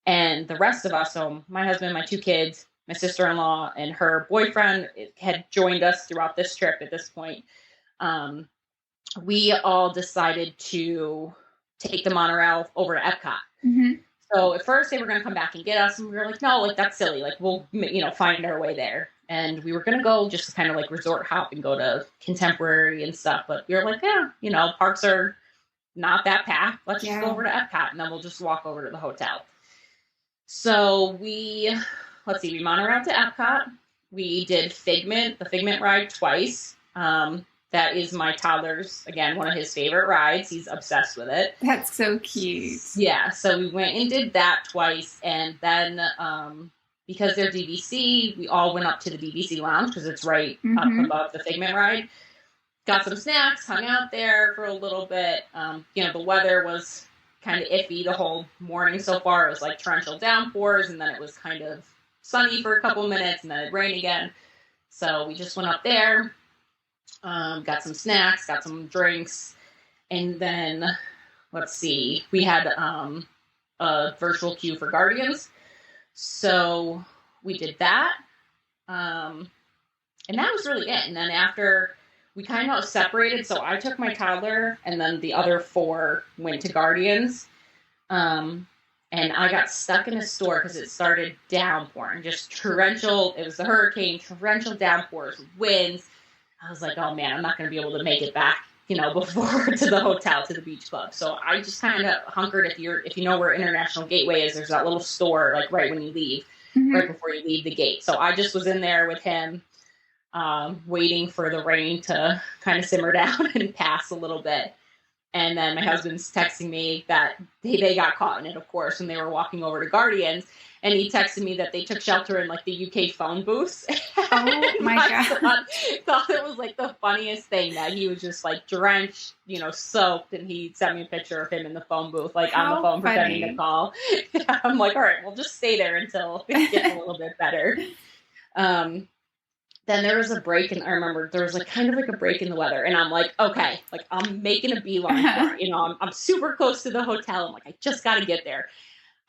and the rest of us, so my husband, my 2 kids, my sister-in-law, and her boyfriend had joined us throughout this trip at this point. We all decided to take the monorail over to Epcot. Mm-hmm. So at first they were going to come back and get us, and we were like, no, that's silly. We'll, find our way there. And we were going to go just kind of resort hop and go to Contemporary and stuff. But we were like, parks are not that packed. Let's just go over to Epcot, and then we'll just walk over to the hotel. So we monorailed to Epcot. We did the Figment ride twice. That is my toddler's, again, one of his favorite rides. He's obsessed with it. That's so cute. Yeah, so we went and did that twice. And then because they're DVC, we all went up to the DVC lounge because it's right up above the Figment ride. Got some snacks, hung out there for a little bit. The weather was kind of iffy the whole morning so far. It was torrential downpours, and then it was kind of sunny for a couple minutes, and then it rained again. So we just went up there. Got some snacks, got some drinks, and then, we had a virtual queue for Guardians. So we did that, and that was really it. And then after, we kind of separated, so I took my toddler, and then the other 4 went to Guardians. And And I got stuck in a store because it started downpouring, just torrential. It was the hurricane, torrential downpours, winds. I was like, oh man, I'm not going to be able to make it back, before to the hotel, to the beach club. So I just kind of hunkered. If you know where International Gateway is, there's that little store like right when you leave, right before you leave the gate. So I just was in there with him, waiting for the rain to kind of simmer down and pass a little bit. And then my husband's texting me that they got caught in it, of course, when they were walking over to Guardians. And he texted me that they took shelter in like the UK phone booths. Oh my God. Thought it was like the funniest thing that he was just like drenched, soaked. And he sent me a picture of him in the phone booth, like on the phone pretending to call. I'm like, all right, we'll just stay there until it gets a little bit better. Then there was a break, and I remember there was like kind of like a break in the weather, and I'm like, okay, like I'm making a beeline for it. I'm super close to the hotel. I'm like, I just got to get there.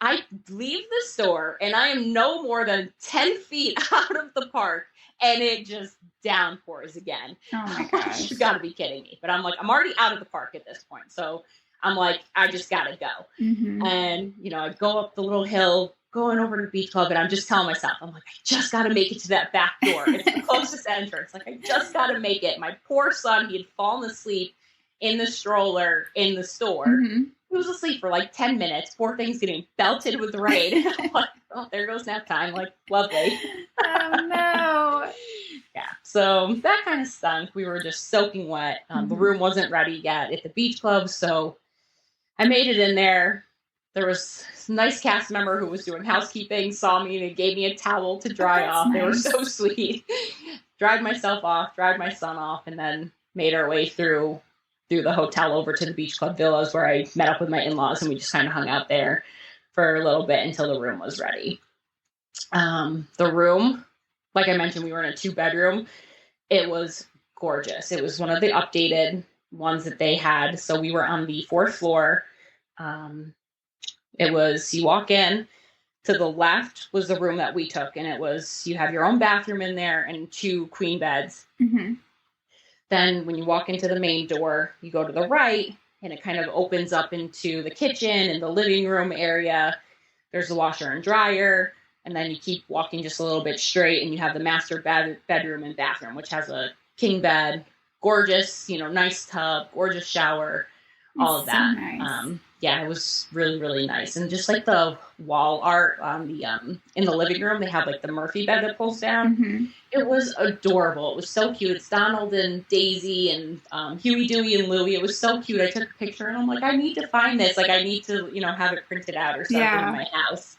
I leave the store, and I am no more than 10 feet out of the park, and it just downpours again. Oh my gosh. You got to be kidding me. But I'm like, I'm already out of the park at this point. So I'm like, I just got to go. And, I go up the little hill, going over to the beach club, and I'm just telling myself, I'm like, I just got to make it to that back door. It's the closest entrance. Like, I just got to make it. My poor son, he had fallen asleep in the stroller in the store. He was asleep for like 10 minutes. Poor thing's getting belted with rain. I'm like, oh, there goes nap time. Like, lovely. Oh, no. Yeah. So that kind of stunk. We were just soaking wet. The room wasn't ready yet at the beach club. So I made it in there. There was a nice cast member who was doing housekeeping, saw me, and gave me a towel to dry off. Nice. They were so sweet. Dried myself off, dried my son off, and then made our way through the hotel over to the beach club villas, where I met up with my in-laws, and we just kind of hung out there for a little bit until the room was ready. The room, like I mentioned, we were in a 2-bedroom. It was gorgeous. It was one of the updated ones that they had. So we were on the 4th floor. It was, you walk in, to the left was the room that we took, and it was, you have your own bathroom in there and 2 queen beds. Then when you walk into the main door, you go to the right, and it kind of opens up into the kitchen and the living room area. There's the washer and dryer, and then you keep walking just a little bit straight, and you have the master bedroom and bathroom, which has a king bed, gorgeous, nice tub, gorgeous shower, all of that. So nice. Yeah, it was really, really nice. And just like the wall art on the in the living room, they have like the Murphy bed that pulls down. It was adorable. It was so cute. It's Donald and Daisy and Huey, Dewey, and Louie. It was so cute. I took a picture, and I'm like, I need to find this. Like, I need to, have it printed out or something in my house.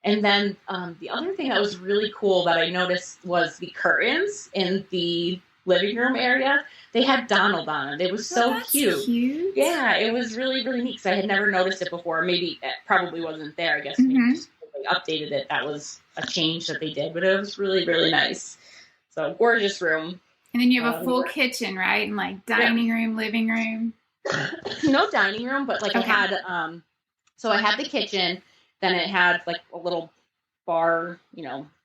And then the other thing that was really cool that I noticed was the curtains in the living room area. They had Donald on it. It was so cute. Yeah, it was really, really neat, because I had never noticed it before. Maybe it probably wasn't there. I guess maybe just they updated it. That was a change that they did, but it was really, really nice. So gorgeous room. And then you have a full kitchen, right? And like dining room, living room. No dining room, but like I had, so I had the kitchen, then it had like a little bar,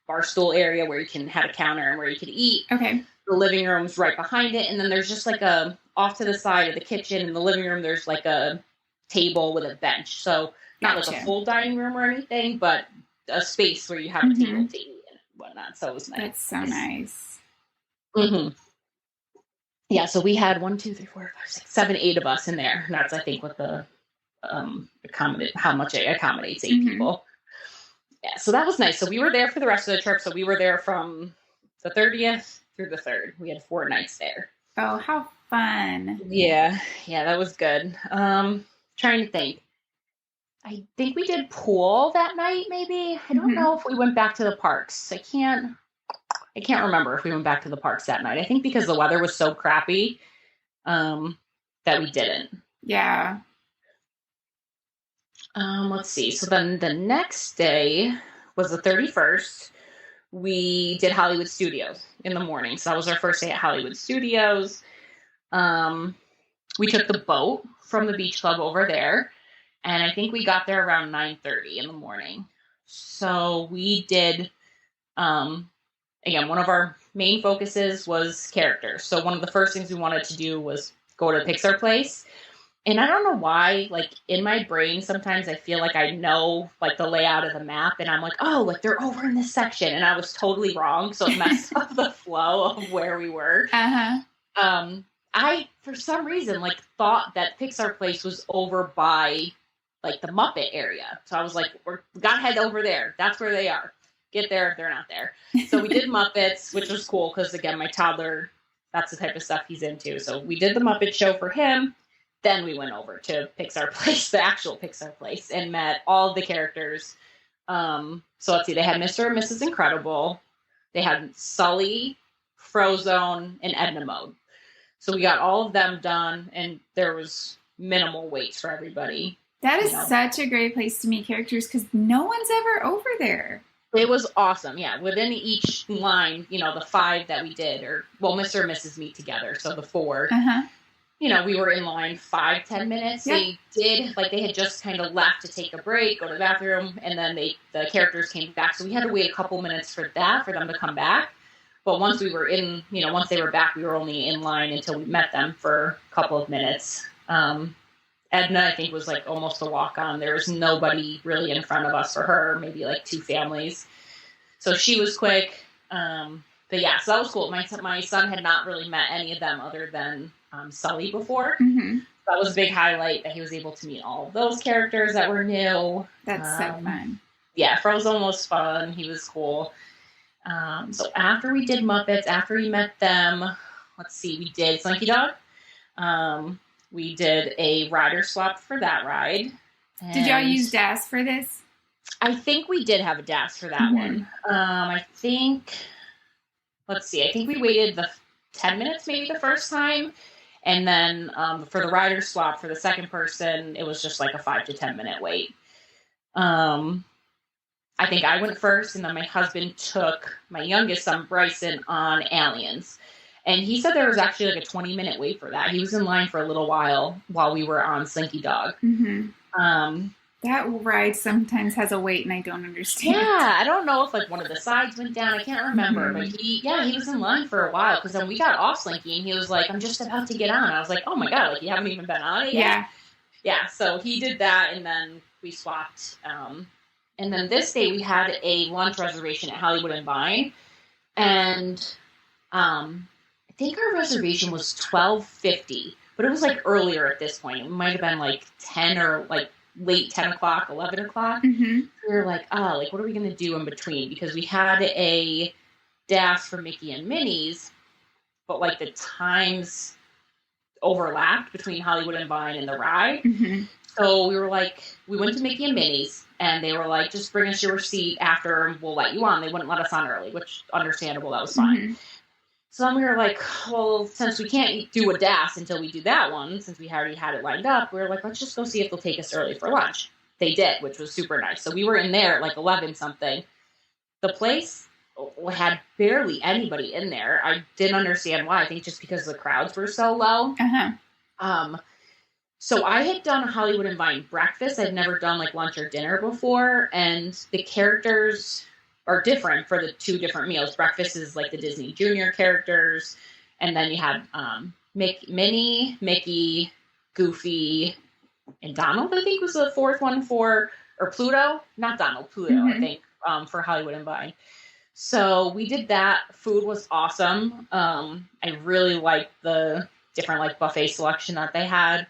bar stool area where you can have a counter and where you could eat. Okay. The living room's right behind it, and then there's just like a off to the side of the kitchen in the living room. There's like a table with a bench, so not like a full dining room or anything, but a space where you have a table to eat and whatnot. So it was nice. That's so nice. Yeah, so we had 1, 2, 3, 4, 5, 6, 7, 8 of us in there. And that's, I think, what the how much it accommodates 8 people. Yeah, so that was nice. So we were there for the rest of the trip. So we were there from the 30th through the 3rd. We had 4 nights there. Oh, how fun. Yeah, that was good. Trying to think. I think we did pool that night, maybe. I don't know if we went back to the parks. I can't remember if we went back to the parks that night. I think because the weather was so crappy, that we didn't. Yeah. Let's see. So then the next day was the 31st. We did Hollywood Studios in the morning. So that was our first day at Hollywood Studios. We took the boat from the beach club over there, and I think we got there around 9:30 in the morning. So we did, again, one of our main focuses was characters. So one of the first things we wanted to do was go to Pixar Place And I don't know why, like, in my brain, sometimes I feel like I know, like, the layout of the map, and I'm like, oh, like, they're over in this section, and I was totally wrong, so it messed up the flow of where we were. I, for some reason, like, thought that Pixar Place was over by, like, the Muppet area. So I was like, we gotta head over there. That's where they are. Get there. They're not there. So we did Muppets, which was cool, because, again, my toddler, that's the type of stuff he's into. So we did the Muppet Show for him. Then we went over to Pixar Place, the actual Pixar Place, and met all of the characters. So let's see, they had Mr. and Mrs. Incredible. They had Sully, Frozone, and Edna Mode. So we got all of them done, and there was minimal waits for everybody. That is such a great place to meet characters, because no one's ever over there. It was awesome, yeah. Within each line, the 5 that we did, Mr. and Mrs. meet together, so the 4. We were in line 5-10 minutes. Yep. They had just kind of left to take a break, go to the bathroom, and then the characters came back. So we had to wait a couple minutes for them to come back. But once we were once they were back, we were only in line until we met them for a couple of minutes. Edna, I think, was like almost a walk-on. There was nobody really in front of us for her, maybe like 2 families. So she was quick. But yeah, so that was cool. My son had not really met any of them other than Sully before. That was a big highlight, that he was able to meet all of those characters that were new. That's so fun. Yeah, Frozone was fun. He was cool. So after we did Muppets, after we met them, let's see, we did Slinky Dog. We did a rider swap for that ride. Did y'all use DAS for this? I think we did have a DAS for that one. I think we waited the 10 minutes maybe the first time. And then for the rider swap for the second person, it was just like a 5 to 10 minute wait. I think I went first, and then my husband took my youngest son, Bryson, on Aliens. And he said there was actually like a 20-minute wait for that. He was in line for a little while we were on Slinky Dog. That ride sometimes has a wait, and I don't understand. Yeah, I don't know if like one of the sides went down. I can't remember. But he was in line for a while, because then we got off Slinky, and he was like, I'm just about to get on. I was like, oh my God, like you haven't even been on it yet? Yeah, so he did that, and then we swapped. And then this day we had a lunch reservation at Hollywood and Vine. And I think our reservation was $12.50, but it was like earlier at this point. It might have been like 10 or like late 10 o'clock, 11 o'clock. We were like, what are we going to do in between? Because we had a DAS for Mickey and Minnie's, but like the times overlapped between Hollywood and Vine and the ride. So we went to Mickey and Minnie's, and they were like, just bring us your receipt after and we'll let you on. They wouldn't let us on early, which understandable, that was fine. So then we were like, well, since we can't do a DAS until we do that one, since we already had it lined up, we were like, let's just go see if they'll take us early for lunch. They did, which was super nice. So we were in there at like 11 something. The place had barely anybody in there. I didn't understand why. I think just because the crowds were so low. So I had done a Hollywood and Vine breakfast. I'd never done like lunch or dinner before, and the characters are different for the 2 different meals. Breakfast is like the Disney Junior characters, and then you had Minnie, Mickey, Goofy, and Donald, I think was the 4th one or Pluto. Not Donald, Pluto, I think, for Hollywood and Vine. So we did that. Food was awesome. I really liked the different like buffet selection that they had.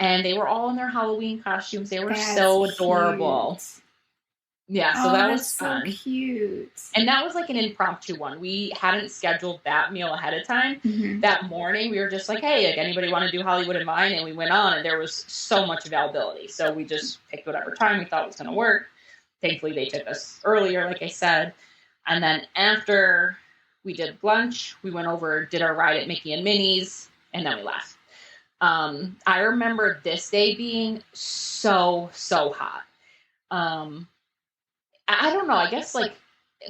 And they were all in their Halloween costumes. They were so adorable. Cute. Yeah, so that was fun. So cute. And that was like an impromptu one. We hadn't scheduled that meal ahead of time. That morning, we were just like, hey, like, anybody want to do Hollywood and Vine? And we went on, and there was so much availability. So we just picked whatever time we thought was going to work. Thankfully, they took us earlier, like I said. And then after we did lunch, we went over, did our ride at Mickey and Minnie's, and then we left. I remember this day being so hot. I don't know. I guess like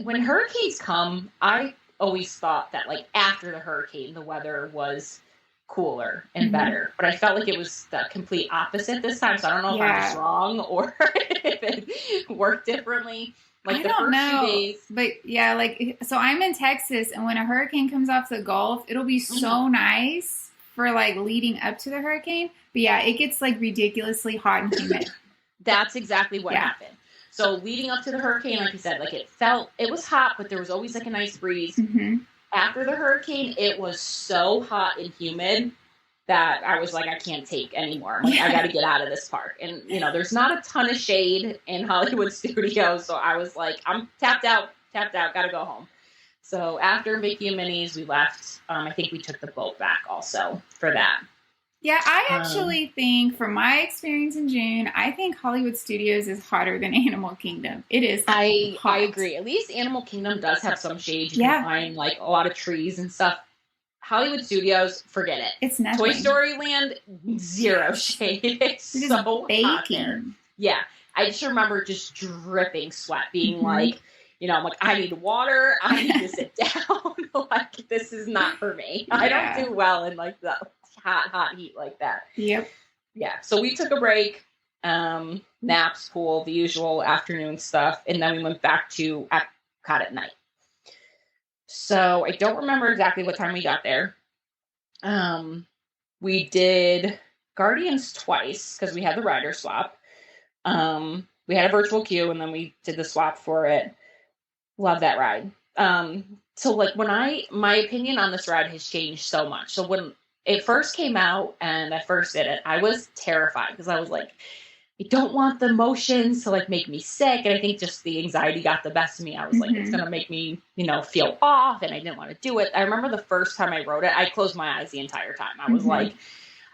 when hurricanes come, I always thought that like after the hurricane, the weather was cooler and better, but I felt like it was the complete opposite this time. So I don't know if I'm just wrong or if it worked differently. Like the first few days. But yeah, like, so I'm in Texas, and when a hurricane comes off the Gulf, it'll be so nice for like leading up to the hurricane. But yeah, it gets like ridiculously hot and humid. That's exactly what happened. So leading up to the hurricane, like you said, like it was hot, but there was always like a nice breeze. Mm-hmm. After the hurricane, it was so hot and humid that I was like, I can't take anymore. I'm like, I got to get out of this park. And, you know, there's not a ton of shade in Hollywood Studios. So I was like, I'm tapped out, got to go home. So after Mickey and Minnie's, we left. I think we took the boat back also for that. Yeah, I actually think, from my experience in June, I think Hollywood Studios is hotter than Animal Kingdom. It is I hot. agree. At least Animal Kingdom does have some shade. You can find like a lot of trees and stuff. Hollywood Studios, forget it. It's nothing. Toy Story Land, zero shade. It's so hot there. Yeah. I just remember just dripping sweat, being like, you know, I'm like, I need water. I need to sit down. Like, this is not for me. I don't do well in like the hot heat like that. Yep. Yeah. So we took a break, naps, pool, the usual afternoon stuff. And then we went back to Epcot at night. So I don't remember exactly what time we got there. We did Guardians twice because we had the rider swap. We had a virtual queue and then we did the swap for it. Love that ride. So like my opinion on this ride has changed so much. So when it first came out and I first did it, I was terrified because I was like, I don't want the motions to like make me sick. And I think just the anxiety got the best of me. I was like, it's going to make me, you know, feel off and I didn't want to do it. I remember the first time I rode it, I closed my eyes the entire time. I was like,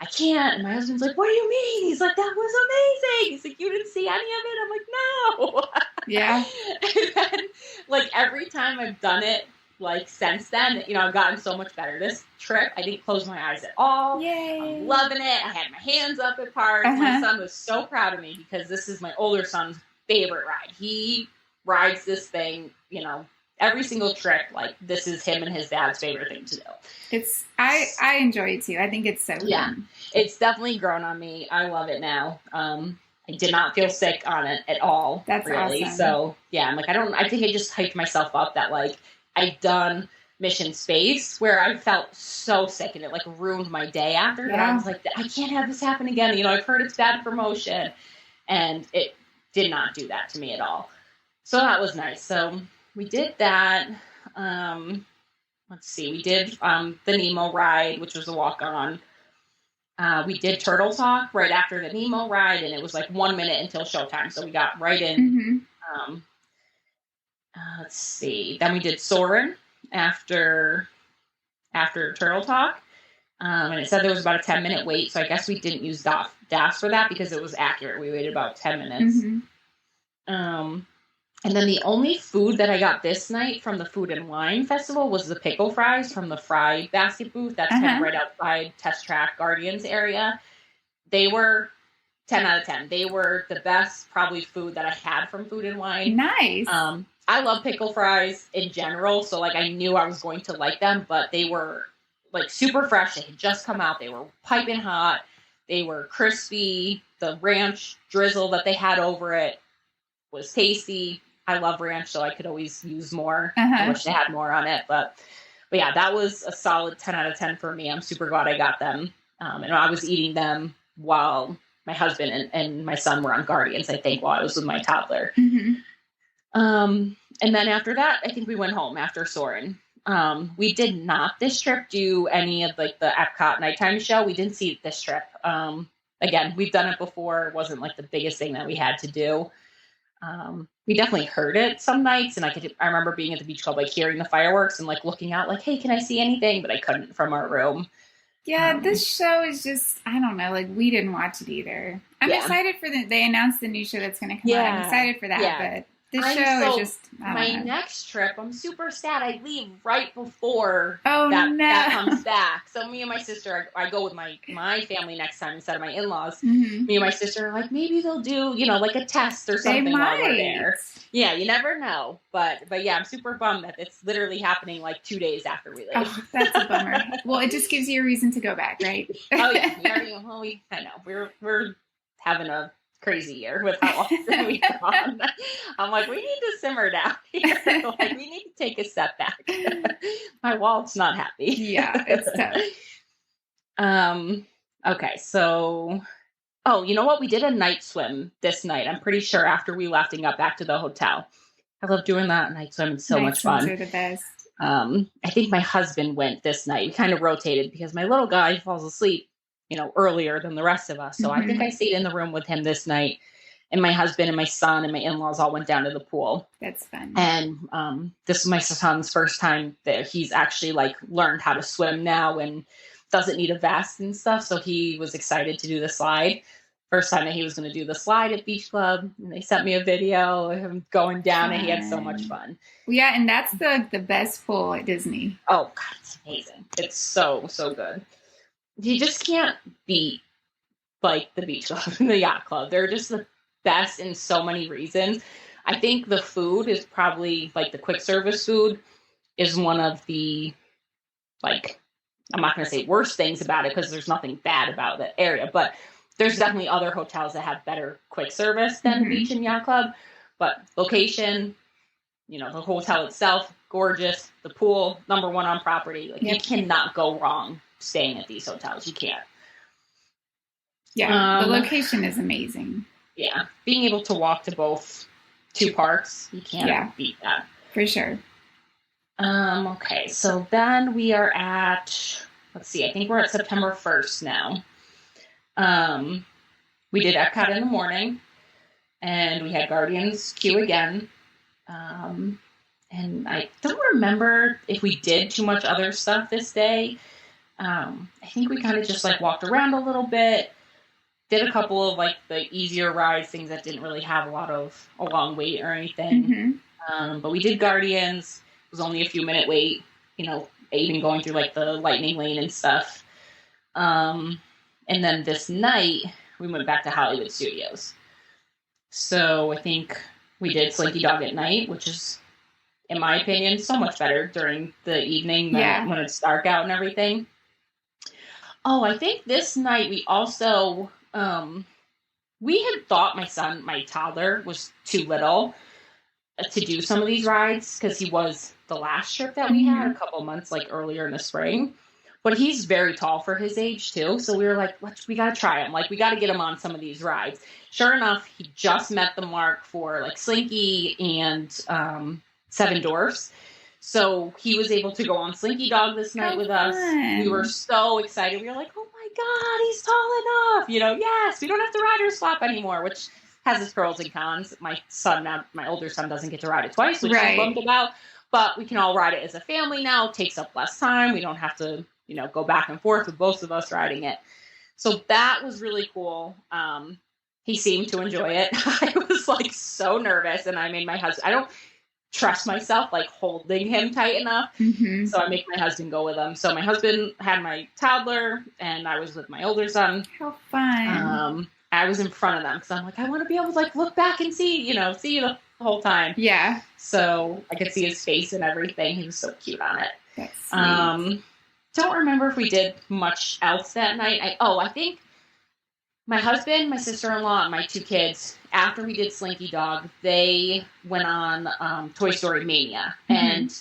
I can't. And my husband's like, what do you mean? He's like, that was amazing. He's like, you didn't see any of it? I'm like, no. Yeah. And then like every time I've done it, like since then, you know, I've gotten so much better. This trip, I didn't close my eyes at all. Yay. I'm loving it. I had my hands up at parks. My son was so proud of me because this is my older son's favorite ride. He rides this thing, you know, every single trip. Like this is him and his dad's favorite thing to do. I enjoy it too. I think it's so fun. It's definitely grown on me. I love it now. I did not feel sick on it at all. That's really awesome. So yeah, I'm like, I think I just hyped myself up that like I'd done Mission Space where I felt so sick and it like ruined my day after that. I was like, I can't have this happen again. You know, I've heard it's bad promotion and it did not do that to me at all. So that was nice. So we did that. Let's see. We did the Nemo ride, which was a walk on. We did Turtle Talk right after the Nemo ride and it was like 1 minute until showtime. So we got right in. Let's see. Then we did Soarin' after Turtle Talk. And it said there was about a 10-minute wait. So I guess we didn't use DAS for that because it was accurate. We waited about 10 minutes. And then the only food that I got this night from the Food and Wine Festival was the pickle fries from the Fry basket booth. That's kind of right outside Test Track Guardians area. They were 10 out of 10. They were the best probably food that I had from Food and Wine. Nice. I love pickle fries in general, so like I knew I was going to like them, but they were like super fresh. They had just come out. They were piping hot. They were crispy. The ranch drizzle that they had over it was tasty. I love ranch, so I could always use more. I wish they had more on it, but yeah, that was a solid 10 out of 10 for me. I'm super glad I got them. And I was eating them while my husband and my son were on Guardians, I think, while I was with my toddler. And then after that, I think we went home after Soarin'. We did not this trip do any of like the Epcot nighttime show. We didn't see it this trip. Again, we've done it before. It wasn't like the biggest thing that we had to do. We definitely heard it some nights, and I remember being at the beach club, like hearing the fireworks and like looking out, like, hey, can I see anything? But I couldn't from our room. Yeah, this show is just, I don't know, like we didn't watch it either. I'm excited for they announced the new show that's going to come out. I'm excited for that, but this show is just, my next trip, I'm super sad. I leave right before that comes back. So me and my sister, I go with my family next time instead of my in-laws. Me and my sister are like, maybe they'll do, you know, like a test or something while we're there. Yeah, you never know. But yeah, I'm super bummed that it's literally happening like 2 days after we leave. Oh, that's a bummer. Well, it just gives you a reason to go back, right? Oh yeah, I know. We're having a crazy year with how often we've gone. I'm like, we need to simmer down here. Like, we need to take a step back. My Walt's not happy. Yeah, it's tough. Okay, so, oh, you know what? We did a night swim this night. I'm pretty sure after we left and got back to the hotel. I love doing that night swim. It's so much fun. Night swims are the best. I think my husband went this night. We kind of rotated because my little guy falls asleep, earlier than the rest of us. So I think I stayed in the room with him this night. And my husband and my son and my in-laws all went down to the pool. That's fun. And this is my son's first time that he's actually learned how to swim now and doesn't need a vest and stuff. So he was excited to do the slide. First time that he was going to do the slide at Beach Club. And they sent me a video of him going down and he had so much fun. Yeah, and that's the best pool at Disney. Oh, God, it's amazing. It's so, so good. You just can't beat the Beach Club and the Yacht Club. They're just the best in so many reasons. I think the food is probably the quick service food is one of the I'm not going to say worst things about it because there's nothing bad about that area, but there's definitely other hotels that have better quick service than Beach and Yacht Club. But location, the hotel itself, gorgeous. The pool, number one on property. You cannot go wrong staying at these hotels. You can't. Yeah, the location is amazing. Yeah, being able to walk to two parks, you can't beat that. For sure. Okay, so then we are at, let's see, I think we're at September 1st now. We did Epcot in the morning, and we had Guardians queue again. And I don't remember if we did too much other stuff this day. I think we kind of just walked around a little bit. Did a couple of the easier rides, things that didn't really have a long wait or anything. But we did Guardians. It was only a few minute wait, even going through the lightning lane and stuff. And then this night we went back to Hollywood Studios. So I think we did Slinky Dog at night, which is, in my opinion, so much better during the evening than when it's dark out and everything. Oh, I think this night we also... we had thought my toddler was too little to do some of these rides because he was the last trip that we had a couple months earlier in the spring, but he's very tall for his age too. So we were like, we got to try him. We got to get him on some of these rides. Sure enough, he just met the mark for Slinky and Seven Dwarfs. So he was able to go on Slinky Dog this night with us. We were so excited. We were like, oh my God, he's tall enough. Yes, we don't have to ride or swap anymore, which has its pros and cons. My older son doesn't get to ride it twice, which he's bummed about. But we can all ride it as a family now. It takes up less time. We don't have to, go back and forth with both of us riding it. So that was really cool. He seemed to enjoy it. I was so nervous, and I made my husband, I don't trust myself holding him tight enough. So I make my husband go with him. So my husband had my toddler and I was with my older son. How fun. I was in front of them because I'm I want to be able to look back and see you the whole time. Yeah. So I could see his face and everything. He was so cute on it. That's sweet. Don't remember if we did much else that night. I think my husband, my sister-in-law, and my two kids, after we did Slinky Dog, they went on Toy Story Mania. And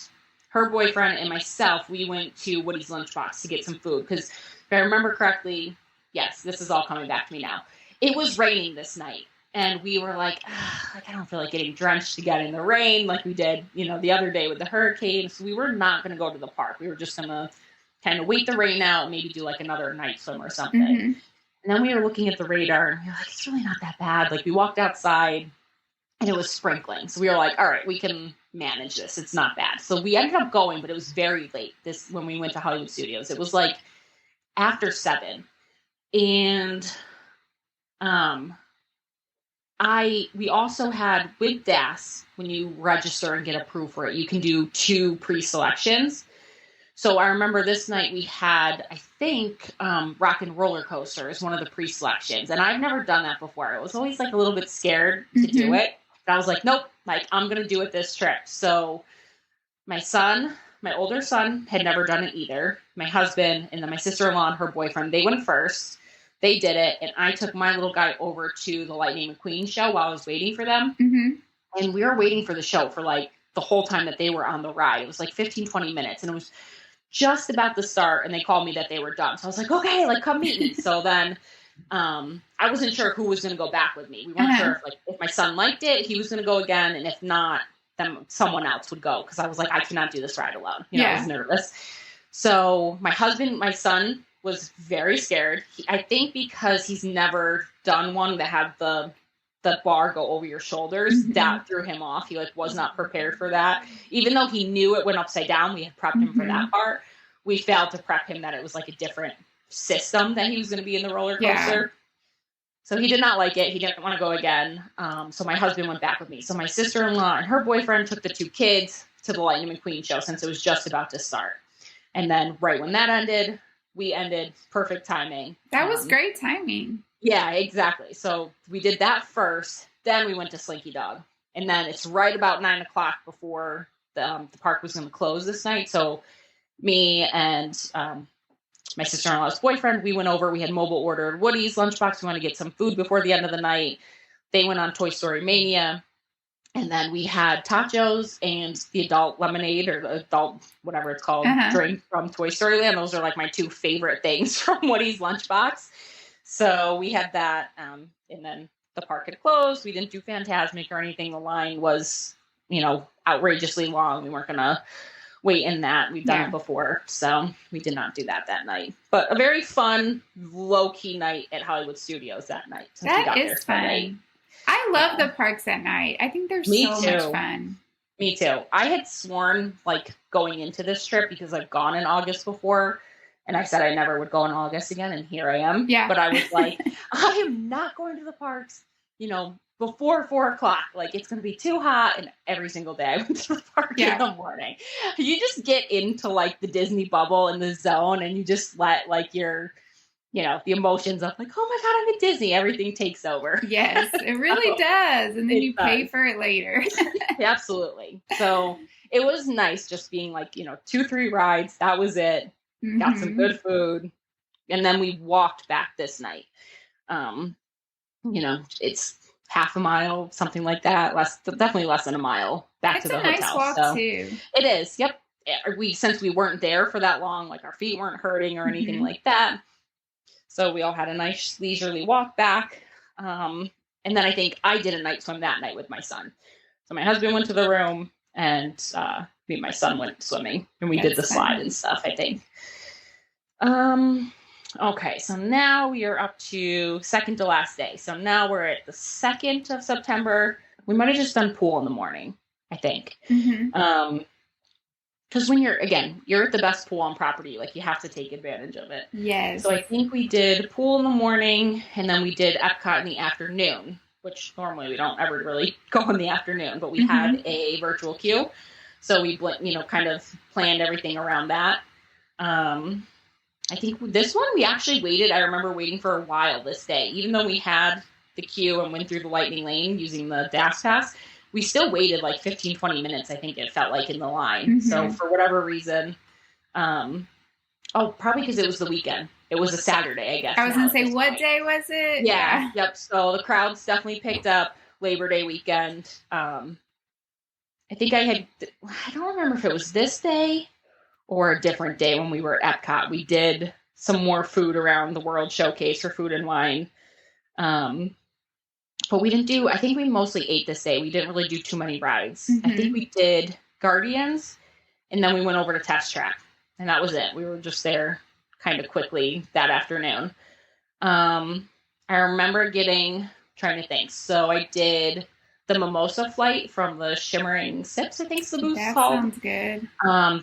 her boyfriend and myself, we went to Woody's Lunchbox to get some food. Because if I remember correctly, yes, this is all coming back to me now. It was raining this night. And we were I don't feel like getting drenched again in the rain like we did, the other day with the hurricane. So we were not going to go to the park. We were just going to kind of wait the rain out, maybe do another night swim or something. And then we were looking at the radar and we were it's really not that bad. We walked outside and it was sprinkling. So we were all right, we can manage this. It's not bad. So we ended up going, but it was very late when we went to Hollywood Studios. It was after 7. And we also had with DAS, when you register and get approved for it, you can do 2 pre-selections. So I remember this night we had, I think, Rock and Roller Coaster is one of the pre-selections. And I've never done that before. I was always a little bit scared to do it. But I was nope, I'm going to do it this trip. So my older son had never done it either. My husband and then my sister-in-law and her boyfriend, they went first. They did it. And I took my little guy over to the Lightning McQueen show while I was waiting for them. And we were waiting for the show for the whole time that they were on the ride. It was 15, 20 minutes. And it was just about to start, and they called me that they were done. So I was like, okay, like come meet me. So then I wasn't sure who was going to go back with me. We weren't sure if my son liked it, he was going to go again. And if not, then someone else would go. Cause I was like, I cannot do this ride alone. I was nervous. So my son was very scared. I think because he's never done one that had the bar go over your shoulders, that threw him off. He like was not prepared for that. Even though he knew it went upside down, we had prepped him for that part. We failed to prep him that it was like a different system that he was going to be in the roller coaster. Yeah. So he did not like it. He didn't want to go again. So my husband went back with me. So my sister-in-law and her boyfriend took the 2 kids to the Lightning McQueen show since it was just about to start. And then right when that ended, we ended. Perfect timing. That was great timing. Yeah, exactly. So we did that first. Then we went to Slinky Dog. And then it's right about 9:00 before the park was going to close this night. So me and my sister-in-law's boyfriend, we went over. We had mobile ordered Woody's lunchbox. We wanted to get some food before the end of the night. They went on Toy Story Mania. And then we had tachos and the adult lemonade or the adult, whatever it's called, drink from Toy Story Land. Those are like my 2 favorite things from Woody's lunchbox. So we had that. And then the park had closed. We didn't do Fantasmic or anything. The line was, outrageously long. We weren't going to wait in that. We've done it before. So we did not do that night. But a very fun, low-key night at Hollywood Studios that night. That is fun. I love the parks at night. I think they're much fun. Me too. I had sworn, going into this trip, because I've gone in August before, and I said I never would go in August again, and here I am. Yeah. But I was like, I am not going to the parks, before 4:00. It's going to be too hot, and every single day I went to the park in the morning. You just get into, the Disney bubble and the zone, and you just let, your... the emotions of oh my God, I'm at Disney. Everything takes over. Yes, it really does. And then you pay for it later. Absolutely. So it was nice just being 2-3 rides. That was it. Got some good food. And then we walked back this night. It's half a mile, something like that. Definitely less than a mile back to the hotel. It's a nice walk too. It is. Yep. Since we weren't there for that long, our feet weren't hurting or anything like that. So we all had a nice leisurely walk back. And then I think I did a night swim that night with my son. So my husband went to the room and me and my son went swimming, and we did the slide and stuff, I think. Okay, so now we are up to second to last day. So now we're at the 2nd of September. We might have just done pool in the morning, I think. Because when you're at the best pool on property, you have to take advantage of it. Yes. So I think we did pool in the morning, and then we did Epcot in the afternoon, which normally we don't ever really go in the afternoon, but we had a virtual queue. So we, kind of planned everything around that. I think this one we actually waited. I remember waiting for a while this day, even though we had the queue and went through the Lightning Lane using the Dash Pass. We still waited 15, 20 minutes, I think it felt like, in the line. So for whatever reason, probably because it was the weekend. It was a Saturday, I guess. I was going to say, what day was it? Yeah. Yep. So the crowds definitely picked up Labor Day weekend. I think I don't remember if it was this day or a different day when we were at Epcot. We did some more food around the World Showcase for Food and Wine. But we didn't I think we mostly ate this day. We didn't really do too many rides. I think we did Guardians, and then we went over to Test Track, and that was it. We were just there kind of quickly that afternoon. I remember trying to think. So I did the Mimosa flight from the Shimmering Sips, I think is the booth called. That sounds good.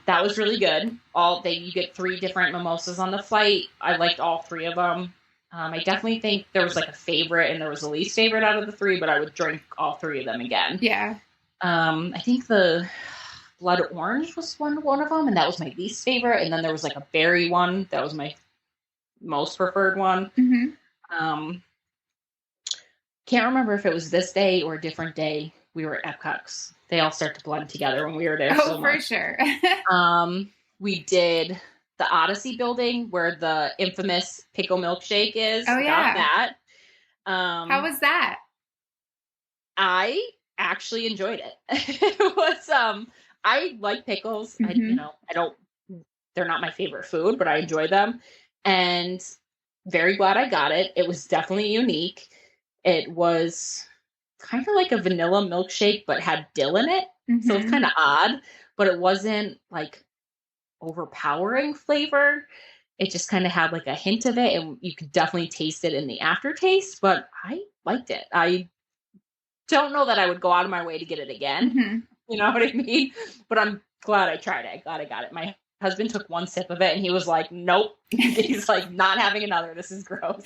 That was really good. You get 3 different mimosas on the flight. I liked all 3 of them. I definitely think there was a favorite and there was a least favorite out of the 3, but I would drink all 3 of them again. Yeah. I think the Blood Orange was one of them, and that was my least favorite. And then there was a berry one that was my most preferred one. Can't remember if it was this day or a different day we were at Epcot. They all start to blend together when we were there. Oh, for sure. We did the Odyssey building where the infamous pickle milkshake is. Oh, yeah. Got that. How was that? I actually enjoyed it. It was, I like pickles. I don't they're not my favorite food, but I enjoy them. And very glad I got it. It was definitely unique. It was kind of like a vanilla milkshake, but had dill in it. So it's kind of odd, but it wasn't like overpowering flavor. It just kind of had like a hint of it, and you could definitely taste it in the aftertaste, but I liked it. I don't know that I would go out of my way to get it again. You know what I mean? But I'm glad I tried it. Glad I got it. My husband took one sip of it and he was like, nope. He's like, not having another. This is gross.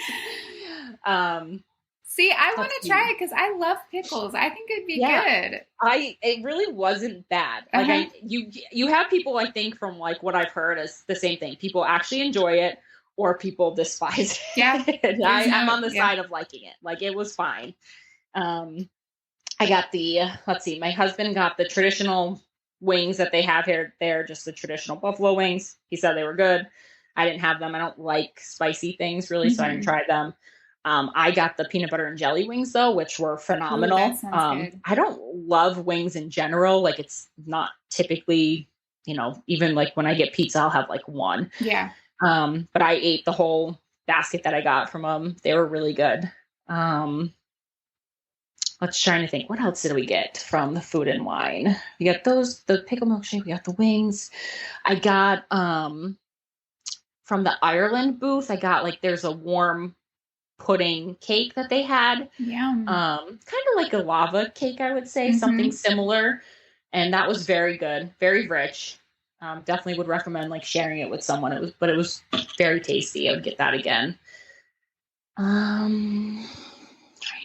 See, I want to try it because I love pickles. I think it'd be good. It really wasn't bad. Like you have people, I think, from like what I've heard is the same thing. People actually enjoy it or people despise it. Yeah. I'm on the side of liking it. Like it was fine. I got my husband got the traditional wings that they have here. They're just the traditional buffalo wings. He said they were good. I didn't have them. I don't like spicy things really, so I didn't try them. I got the peanut butter and jelly wings though, which were phenomenal. Ooh, that sounds good. I don't love wings in general. Like it's not typically, even like when I get pizza, I'll have like one. Yeah. But I ate the whole basket that I got from them. They were really good. Let's try to think. What else did we get from the Food and Wine? We got the pickle milkshake. We got the wings. I got, from the Ireland booth, I got like, there's a warm pudding cake that they had. Yeah. Kind of like a lava cake, I would say, something similar. And that was very good, very rich. Definitely would recommend like sharing it with someone. It was very tasty. I would get that again. Trying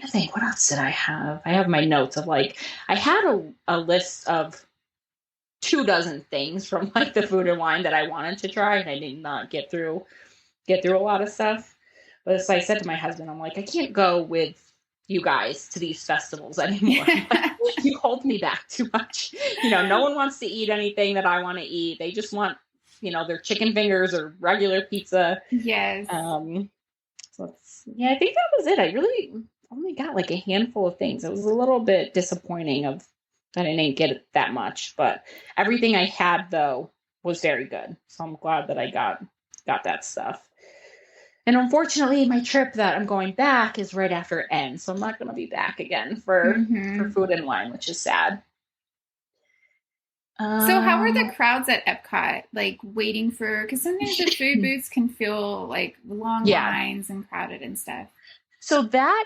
to think, what else did I have? I have my notes of like, I had a list of 24 things from like the Food and Wine that I wanted to try, and I did not get through a lot of stuff. But as I said to my husband, I'm like, I can't go with you guys to these festivals anymore. You hold me back too much. No one wants to eat anything that I want to eat. They just want, their chicken fingers or regular pizza. Yes. So I think that was it. I really only got like a handful of things. It was a little bit disappointing that I didn't get it that much, but everything I had though was very good. So I'm glad that I got that stuff. And unfortunately, my trip that I'm going back is right after it ends. So I'm not going to be back again for Food and Wine, which is sad. So how were the crowds at Epcot, like waiting because sometimes the food booths can feel like long lines and crowded and stuff. So that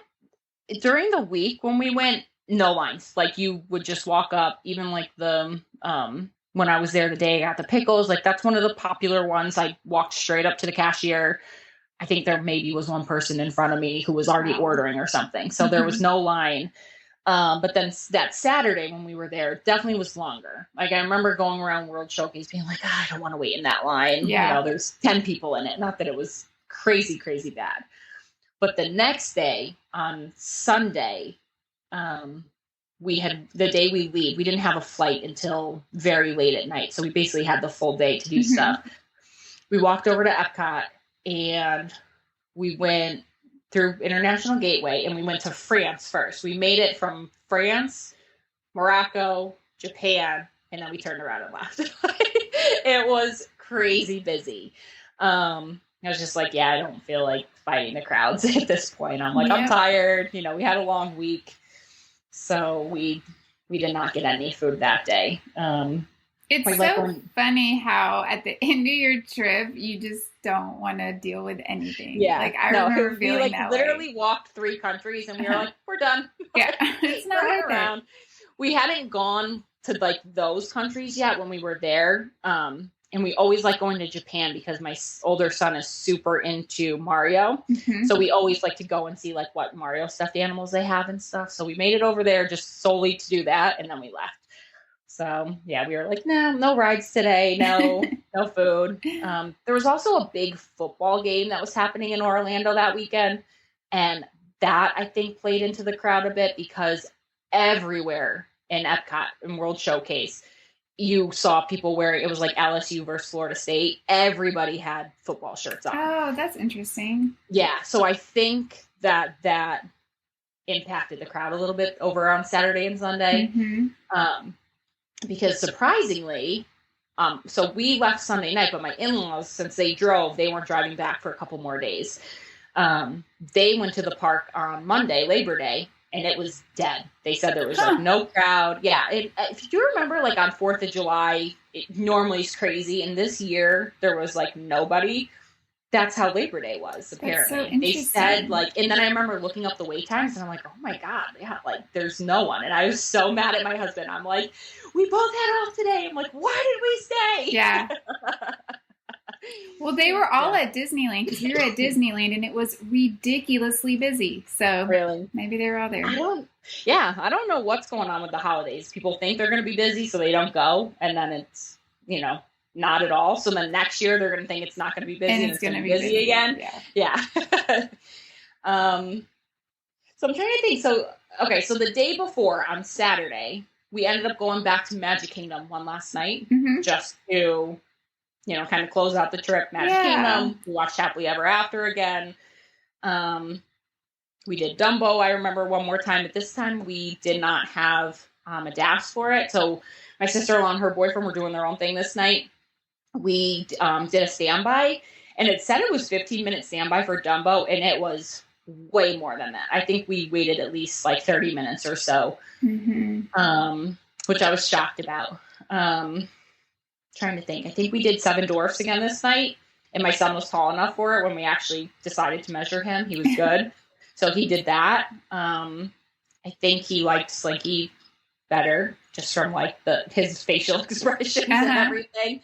during the week when we went, no lines. Like you would just walk up, even like the, when I was there the day I got the pickles, like that's one of the popular ones. I walked straight up to the cashier. I think there maybe was one person in front of me who was already ordering or something. So there was no line. But then that Saturday when we were there, it definitely was longer. Like I remember going around World Showcase being like, I don't want to wait in that line. Yeah. There's 10 people in it. Not that it was crazy, crazy bad. But the next day on Sunday, we had the day we leave, we didn't have a flight until very late at night. So we basically had the full day to do stuff. We walked over to Epcot and we went through International Gateway and we went to France first. We made it from France, Morocco, Japan, and then we turned around and left. It was crazy busy. I was just like, I don't feel like fighting the crowds at this point. I'm like, I'm tired. We had a long week. So we did not get any food that day. It's so funny how at the end of your trip, you just don't want to deal with anything. Yeah. Like I remember feeling we that literally way. Walked 3 countries and we were like, we're done. Yeah. It's not worth around. We hadn't gone to like those countries yet when we were there. And we always like going to Japan because my older son is super into Mario. So we always like to go and see like what Mario stuffed animals they have and stuff. So we made it over there just solely to do that. And then we left. So we were like, no rides today. No food. There was also a big football game that was happening in Orlando that weekend. And that I think played into the crowd a bit because everywhere in Epcot and World Showcase, you saw people wearing, it was like LSU versus Florida State. Everybody had football shirts on. Oh, that's interesting. Yeah. So I think that impacted the crowd a little bit over on Saturday and Sunday. Because surprisingly, So we left Sunday night, but my in-laws, since they drove, they weren't driving back for a couple more days. They went to the park on Monday, Labor Day, and it was dead. They said there was like no crowd. Yeah. If you remember, like on 4th of July, it normally is crazy. And this year there was like nobody. That's how Labor Day was, apparently. So they said like, and then I remember looking up the wait times and I'm like, oh my God, yeah, like there's no one. And I was so mad at my husband. I'm like, we both had off today. I'm like, why did we stay? Yeah. Well, they were all at Disneyland because we were at Disneyland and it was ridiculously busy. So really, maybe they were all there. I don't know what's going on with the holidays. People think they're going to be busy, so they don't go. And then it's, not at all. So then next year they're going to think it's not going to be busy and it's going to be busy again. Yeah. So I'm trying to think. So the day before on Saturday, we ended up going back to Magic Kingdom one last night just to, kind of close out the trip. Magic Kingdom. We watched Happily Ever After again. We did Dumbo, I remember, one more time, but this time we did not have a DAS for it. So my sister-in-law and her boyfriend were doing their own thing this night. We did a standby, and it said it was 15-minute standby for Dumbo, and it was way more than that. I think we waited at least like 30 minutes or so, which I was shocked about. Trying to think. I think we did Seven Dwarfs again this night, and my son was tall enough for it when we actually decided to measure him. He was good. So he did that. I think he liked Slinky better, just from like his facial expressions and everything.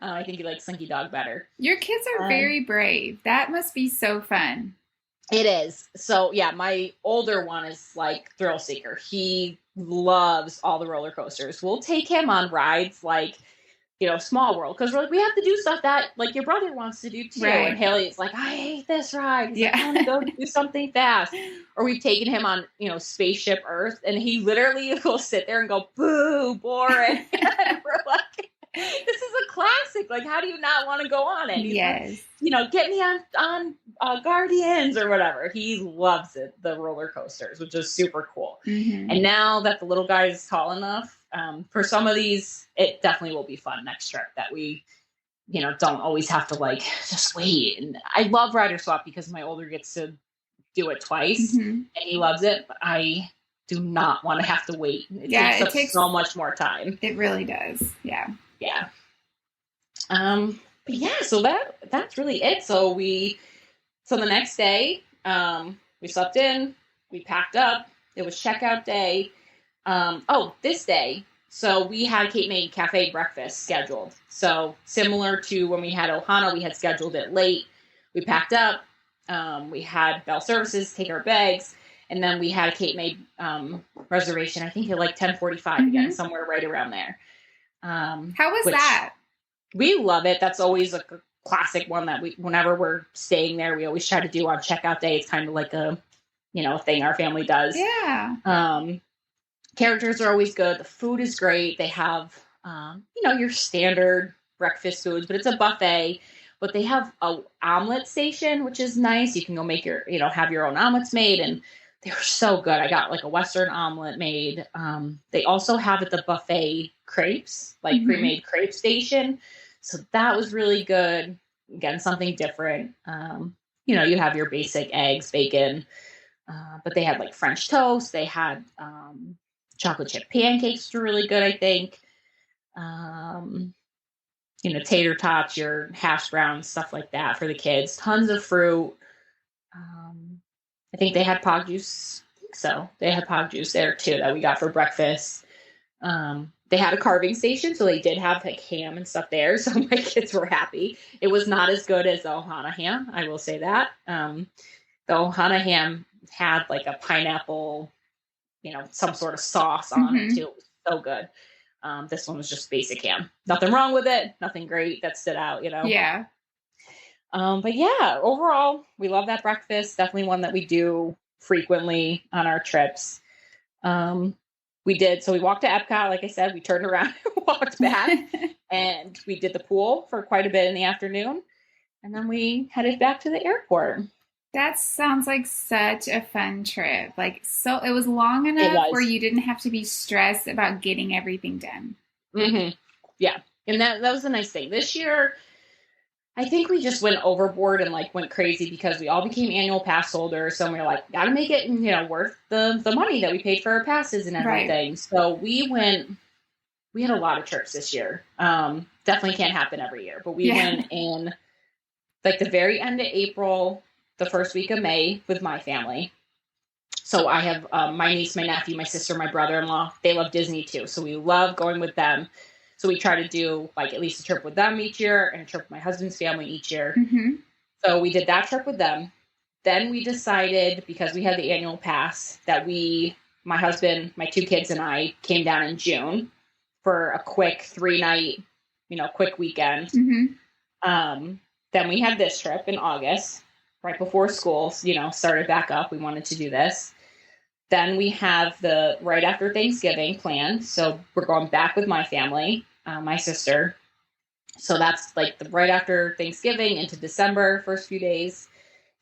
I think he likes Slinky Dog better. Your kids are very brave. That must be so fun. It is. So yeah, my older one is like thrill seeker. He loves all the roller coasters. We'll take him on rides like, Small World, because we're like, we have to do stuff that like your brother wants to do too. Right. And Haley's like, I hate this ride. He's like, I want to go do something fast. Or we've taken him on, Spaceship Earth, and he literally will sit there and go, boo, boring. And we're like, this is a classic. Like, how do you not want to go on it? He's like, get me on Guardians or whatever. He loves it, the roller coasters, which is super cool. And now that the little guy is tall enough, for some of these, it definitely will be fun next trip that we, don't always have to like just wait. And I love Rider Swap because my older gets to do it twice and he loves it, but I do not want to have to wait. It takes so much more time. It really does. Yeah. Yeah. But yeah, so that's really it. So the next day, we slept in, we packed up, it was checkout day. This day, so we had Cape May Cafe breakfast scheduled. So similar to when we had Ohana, we had scheduled it late. We packed up, we had Bell Services take our bags, and then we had a Cape May reservation, I think at like 10:45 again, somewhere right around there. How was that? We love it. That's always a classic one that whenever we're staying there, we always try to do on checkout day. It's kind of like a, thing our family does. Yeah. Characters are always good. The food is great. They have, your standard breakfast foods, but it's a buffet. But they have a omelet station, which is nice. You can go make have your own omelets made, and they were so good. I got like a Western omelet made. They also have at the buffet crepes, like pre-made crepe station. So that was really good. Again, something different. You have your basic eggs, bacon, but they had like French toast. They had chocolate chip pancakes, which were really good, I think. Tater tots, your hash browns, stuff like that for the kids. Tons of fruit. I think they had pog juice. So they had pog juice there too that we got for breakfast. They had a carving station, so they did have like ham and stuff there. So my kids were happy. It was not as good as the Ohana ham, I will say that. The Ohana ham had like a pineapple, some sort of sauce on it too. It was so good. This one was just basic ham. Nothing wrong with it. Nothing great that stood out, Yeah. But yeah, overall, we love that breakfast. Definitely one that we do frequently on our trips. We walked to Epcot. Like I said, we turned around and walked back and we did the pool for quite a bit in the afternoon. And then we headed back to the airport. That sounds like such a fun trip. So it was long enough where you didn't have to be stressed about getting everything done. Yeah. And that was the nice thing. This year, I think we just went overboard and like went crazy because we all became annual pass holders. So we were like, gotta make it, worth the money that we paid for our passes and everything. Right. So we had a lot of trips this year. Definitely can't happen every year, but we went in like the very end of April, the first week of May with my family. So I have my niece, my nephew, my sister, my brother-in-law. They love Disney too. So we love going with them. So we try to do like at least a trip with them each year and a trip with my husband's family each year. Mm-hmm. So we did that trip with them. Then we decided, because we had the annual pass, that my husband, my 2 kids, and I came down in June for a quick 3-night, quick weekend. Mm-hmm. Then we had this trip in August, right before school, started back up. We wanted to do this. Then we have the right after Thanksgiving planned. So we're going back with my family, my sister. So that's like the right after Thanksgiving into December, first few days.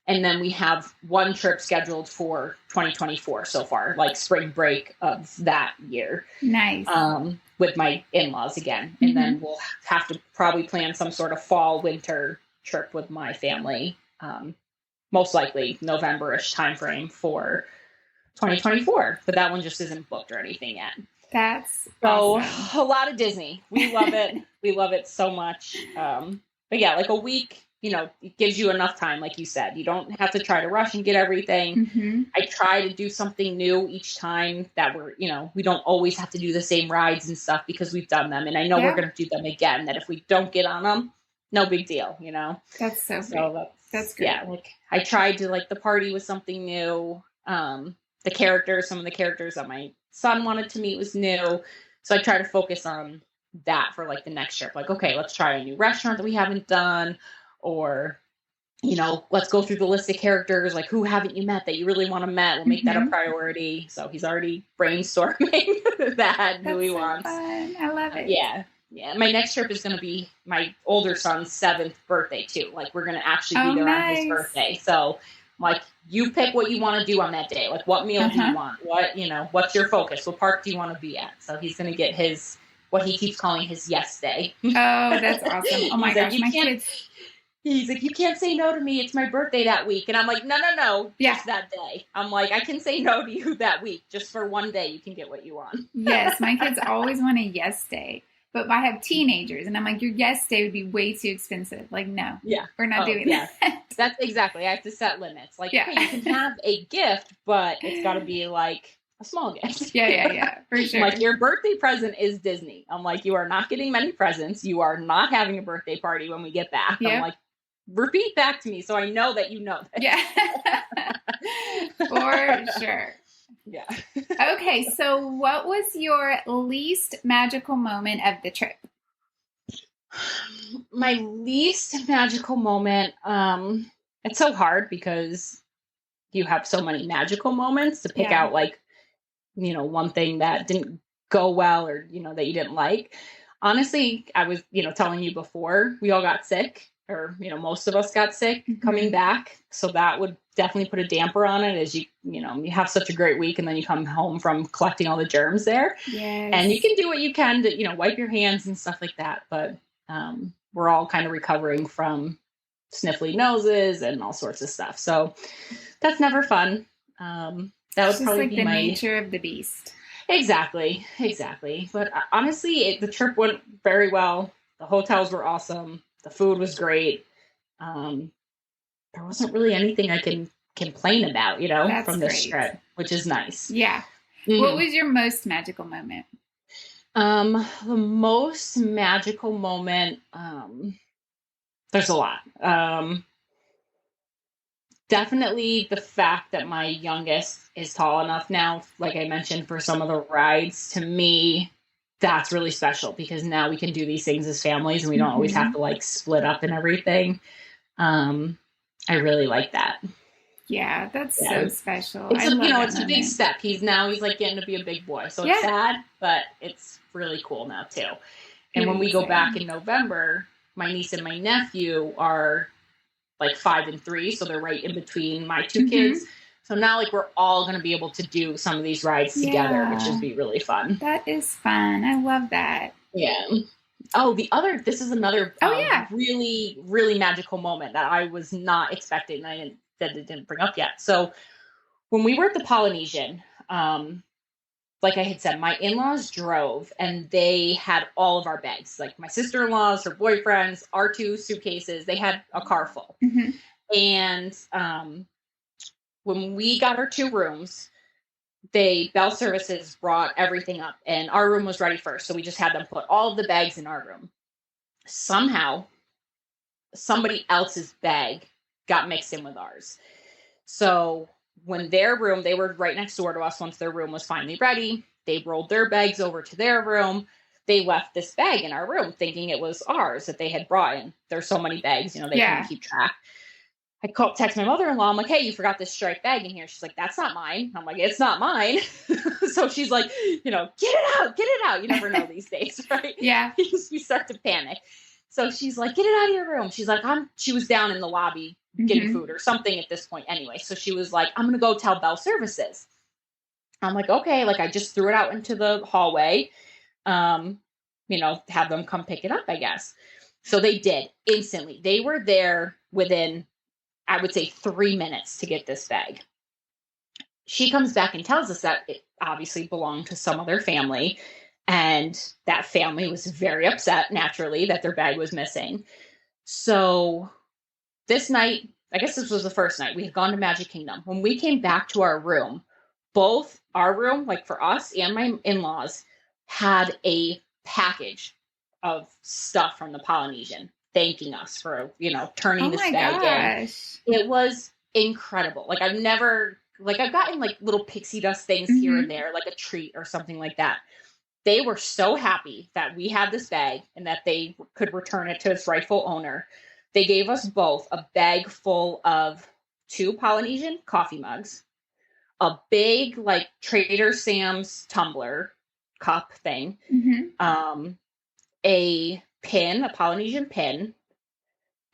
And then we have one trip scheduled for 2024 so far, like spring break of that year. Nice. With my in-laws again. And then we'll have to probably plan some sort of fall, winter trip with my family. Most likely November-ish timeframe for 2024, but that one just isn't booked or anything yet. That's so awesome. A lot of Disney. We love it. We love it so much. But yeah, like a week, it gives you enough time. Like you said, you don't have to try to rush and get everything. Mm-hmm. I try to do something new each time that we don't always have to do the same rides and stuff because we've done them. And I know we're going to do them again, that if we don't get on them, no big deal, That's so great. That's great. Yeah. Like I tried to like the party was something new. Some of the characters that my son wanted to meet was new. So I try to focus on that for like the next trip. Like, okay, let's try a new restaurant that we haven't done, or, let's go through the list of characters. Like, who haven't you met that you really want to meet? We'll make that a priority. So he's already brainstorming that who he wants. Fun. I love it. Yeah. Yeah. My next trip is going to be my older son's 7th birthday too. Like we're going to actually be there on his birthday. So like, you pick what you want to do on that day. Like, what meal do you want? What's your focus? What park do you want to be at? So he's going to get what he keeps calling his yes day. Oh, that's awesome. Oh my gosh, my kids. He's like, you can't say no to me. It's my birthday that week. And I'm like, no, just that day. I'm like, I can say no to you that week. Just for one day, you can get what you want. Yes, my kids always want a yes day. But I have teenagers, and I'm like, your yes day would be way too expensive. Like, no, we're not doing that. That's exactly. I have to set limits. Like, okay, you can have a gift, but it's got to be like a small gift. Yeah, for sure. Like, your birthday present is Disney. I'm like, you are not getting many presents. You are not having a birthday party when we get back. Yep. I'm like, repeat back to me so I know that you know this. Yeah, for sure. Yeah. Okay, so what was your least magical moment of the trip? My least magical moment, it's so hard because you have so many magical moments to pick out, like, one thing that didn't go well or, that you didn't like. Honestly, I was, telling you before, we all got sick, or, most of us got sick coming back. So that would definitely put a damper on it, as you have such a great week and then you come home from collecting all the germs there. Yes. And you can do what you can to, wipe your hands and stuff like that. But we're all kind of recovering from sniffly noses and all sorts of stuff. So that's never fun. That would probably like be the nature of the beast. Exactly. But honestly, the trip went very well. The hotels were awesome. The food was great. There wasn't really anything I can complain about, That's from this great. trip, which is nice. Yeah. What was your most magical moment? The most magical moment, there's a lot. Definitely the fact that my youngest is tall enough now, like I mentioned, for some of the rides. To me, that's really special because now we can do these things as families and we don't always have to like split up and everything. I really like that. Yeah, that's so special. It's a big step. He's like getting to be a big boy. So it's sad, but it's really cool now too. And when we go back in November, my niece and my nephew are like 5 and 3. So they're right in between my 2 kids. So now like we're all going to be able to do some of these rides together, which would be really fun. That is fun. I love that. Yeah. This is another really, really magical moment that I was not expecting. That it didn't bring up yet. So when we were at the Polynesian, like I had said, my in-laws drove and they had all of our bags, like my sister-in-laws, her boyfriends, our 2 suitcases, they had a car full. Mm-hmm. And when we got our 2 rooms, Bell Services brought everything up and our room was ready first. So we just had them put all of the bags in our room. Somehow somebody else's bag got mixed in with ours. So when their room, they were right next door to us. Once their room was finally ready, they rolled their bags over to their room. They left this bag in our room thinking it was ours that they had brought in. There's so many bags, they couldn't keep track. I text my mother-in-law. I'm like, hey, you forgot this striped bag in here. She's like, that's not mine. I'm like, it's not mine. So she's like, get it out. You never know these days, right? Yeah. You start to panic. So she's like, get it out of your room. She's like, she was down in the lobby getting food or something at this point anyway. So she was like, I'm going to go tell Bell Services. I'm like, okay. Like I just threw it out into the hallway, have them come pick it up, I guess. So they did instantly. They were there within, I would say, 3 minutes to get this bag. She comes back and tells us that it obviously belonged to some other family. And that family was very upset, naturally, that their bag was missing. So this night, I guess this was the first night, we had gone to Magic Kingdom. When we came back to our room, both our room, like for us and my in-laws, had a package of stuff from the Polynesian thanking us for, turning this bag in. It was incredible. Like I've gotten like little pixie dust things here and there, like a treat or something like that. They were so happy that we had this bag and that they could return it to its rightful owner. They gave us both a bag full of 2 Polynesian coffee mugs, a big like Trader Sam's tumbler cup thing, a Polynesian pin,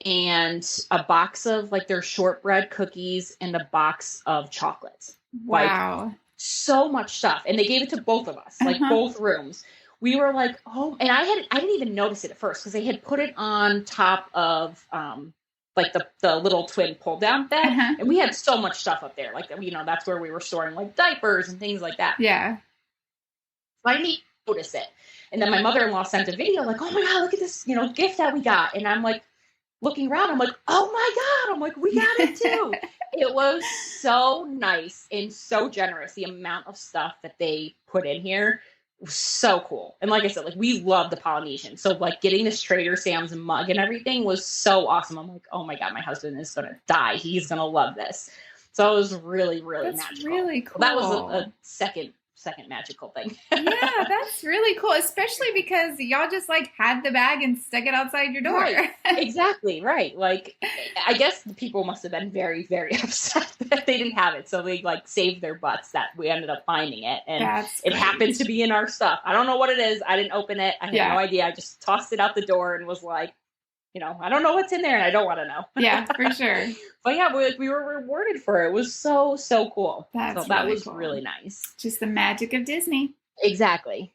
and a box of like their shortbread cookies and a box of chocolates. Wow. Like, so much stuff. And they gave it to both of us, like both rooms. We were like, oh, and I didn't even notice it at first because they had put it on top of like the little twin pull down bed. And we had so much stuff up there. Like, that's where we were storing like diapers and things like that. Yeah. I didn't notice it. And then my mother-in-law sent a video like, oh my God, look at this, gift that we got. And I'm like, looking around, I'm like, oh my God. I'm like, we got it too. It was so nice and so generous. The amount of stuff that they put in here was so cool. And like I said, like we love the Polynesian. So like getting this Trader Sam's mug and everything was so awesome. I'm like, oh my God, my husband is going to die. He's going to love this. So it was really, really magical. That's really cool. That was a second magical thing. Yeah, that's really cool, especially because y'all just like had the bag and stuck it outside your door. Right. Exactly, right. Like, I guess the people must have been very, very upset that they didn't have it. So they like saved their butts that we ended up finding it. And it happened to be in our stuff. I don't know what it is. I didn't open it. I had no idea. I just tossed it out the door and was like, I don't know what's in there and I don't want to know. Yeah, for sure. But yeah, we were rewarded for it. It was so, so cool. That was cool. Really nice. Just the magic of Disney. Exactly.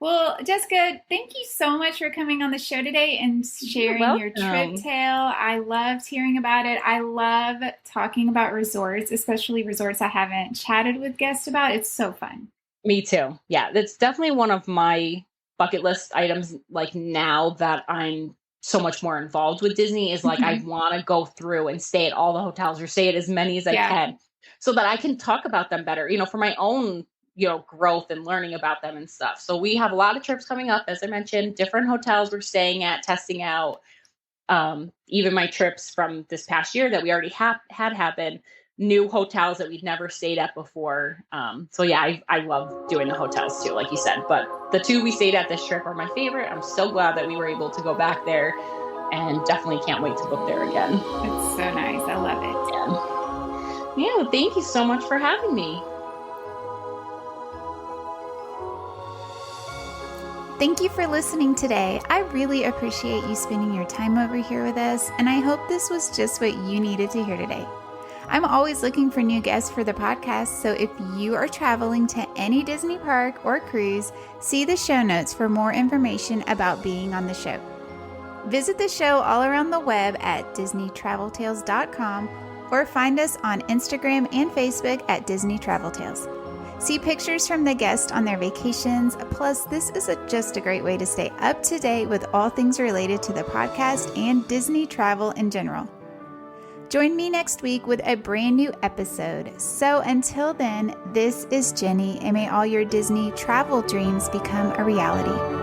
Well, Jessica, thank you so much for coming on the show today and sharing your trip tale. I loved hearing about it. I love talking about resorts, especially resorts I haven't chatted with guests about. It's so fun. Me too. Yeah, that's definitely one of my bucket list items, like now that I'm so much more involved with Disney, is like I want to go through and stay at all the hotels or stay at as many as I can so that I can talk about them better, for my own, growth and learning about them and stuff. So we have a lot of trips coming up, as I mentioned, different hotels we're staying at, testing out, even my trips from this past year that we already had happen, new hotels that we'd never stayed at before. So yeah, I love doing the hotels too, like you said, but the 2 we stayed at this trip are my favorite. I'm so glad that we were able to go back there and definitely can't wait to book there again. It's so nice. I love it. Yeah. Well, thank you so much for having me. Thank you for listening today. I really appreciate you spending your time over here with us, and I hope this was just what you needed to hear today. I'm always looking for new guests for the podcast, so if you are traveling to any Disney park or cruise, see the show notes for more information about being on the show. Visit the show all around the web at DisneyTravelTales.com or find us on Instagram and Facebook at Disney Travel Tales. See pictures from the guests on their vacations, plus this is just a great way to stay up to date with all things related to the podcast and Disney travel in general. Join me next week with a brand new episode. So until then, this is Jenny, and may all your Disney travel dreams become a reality.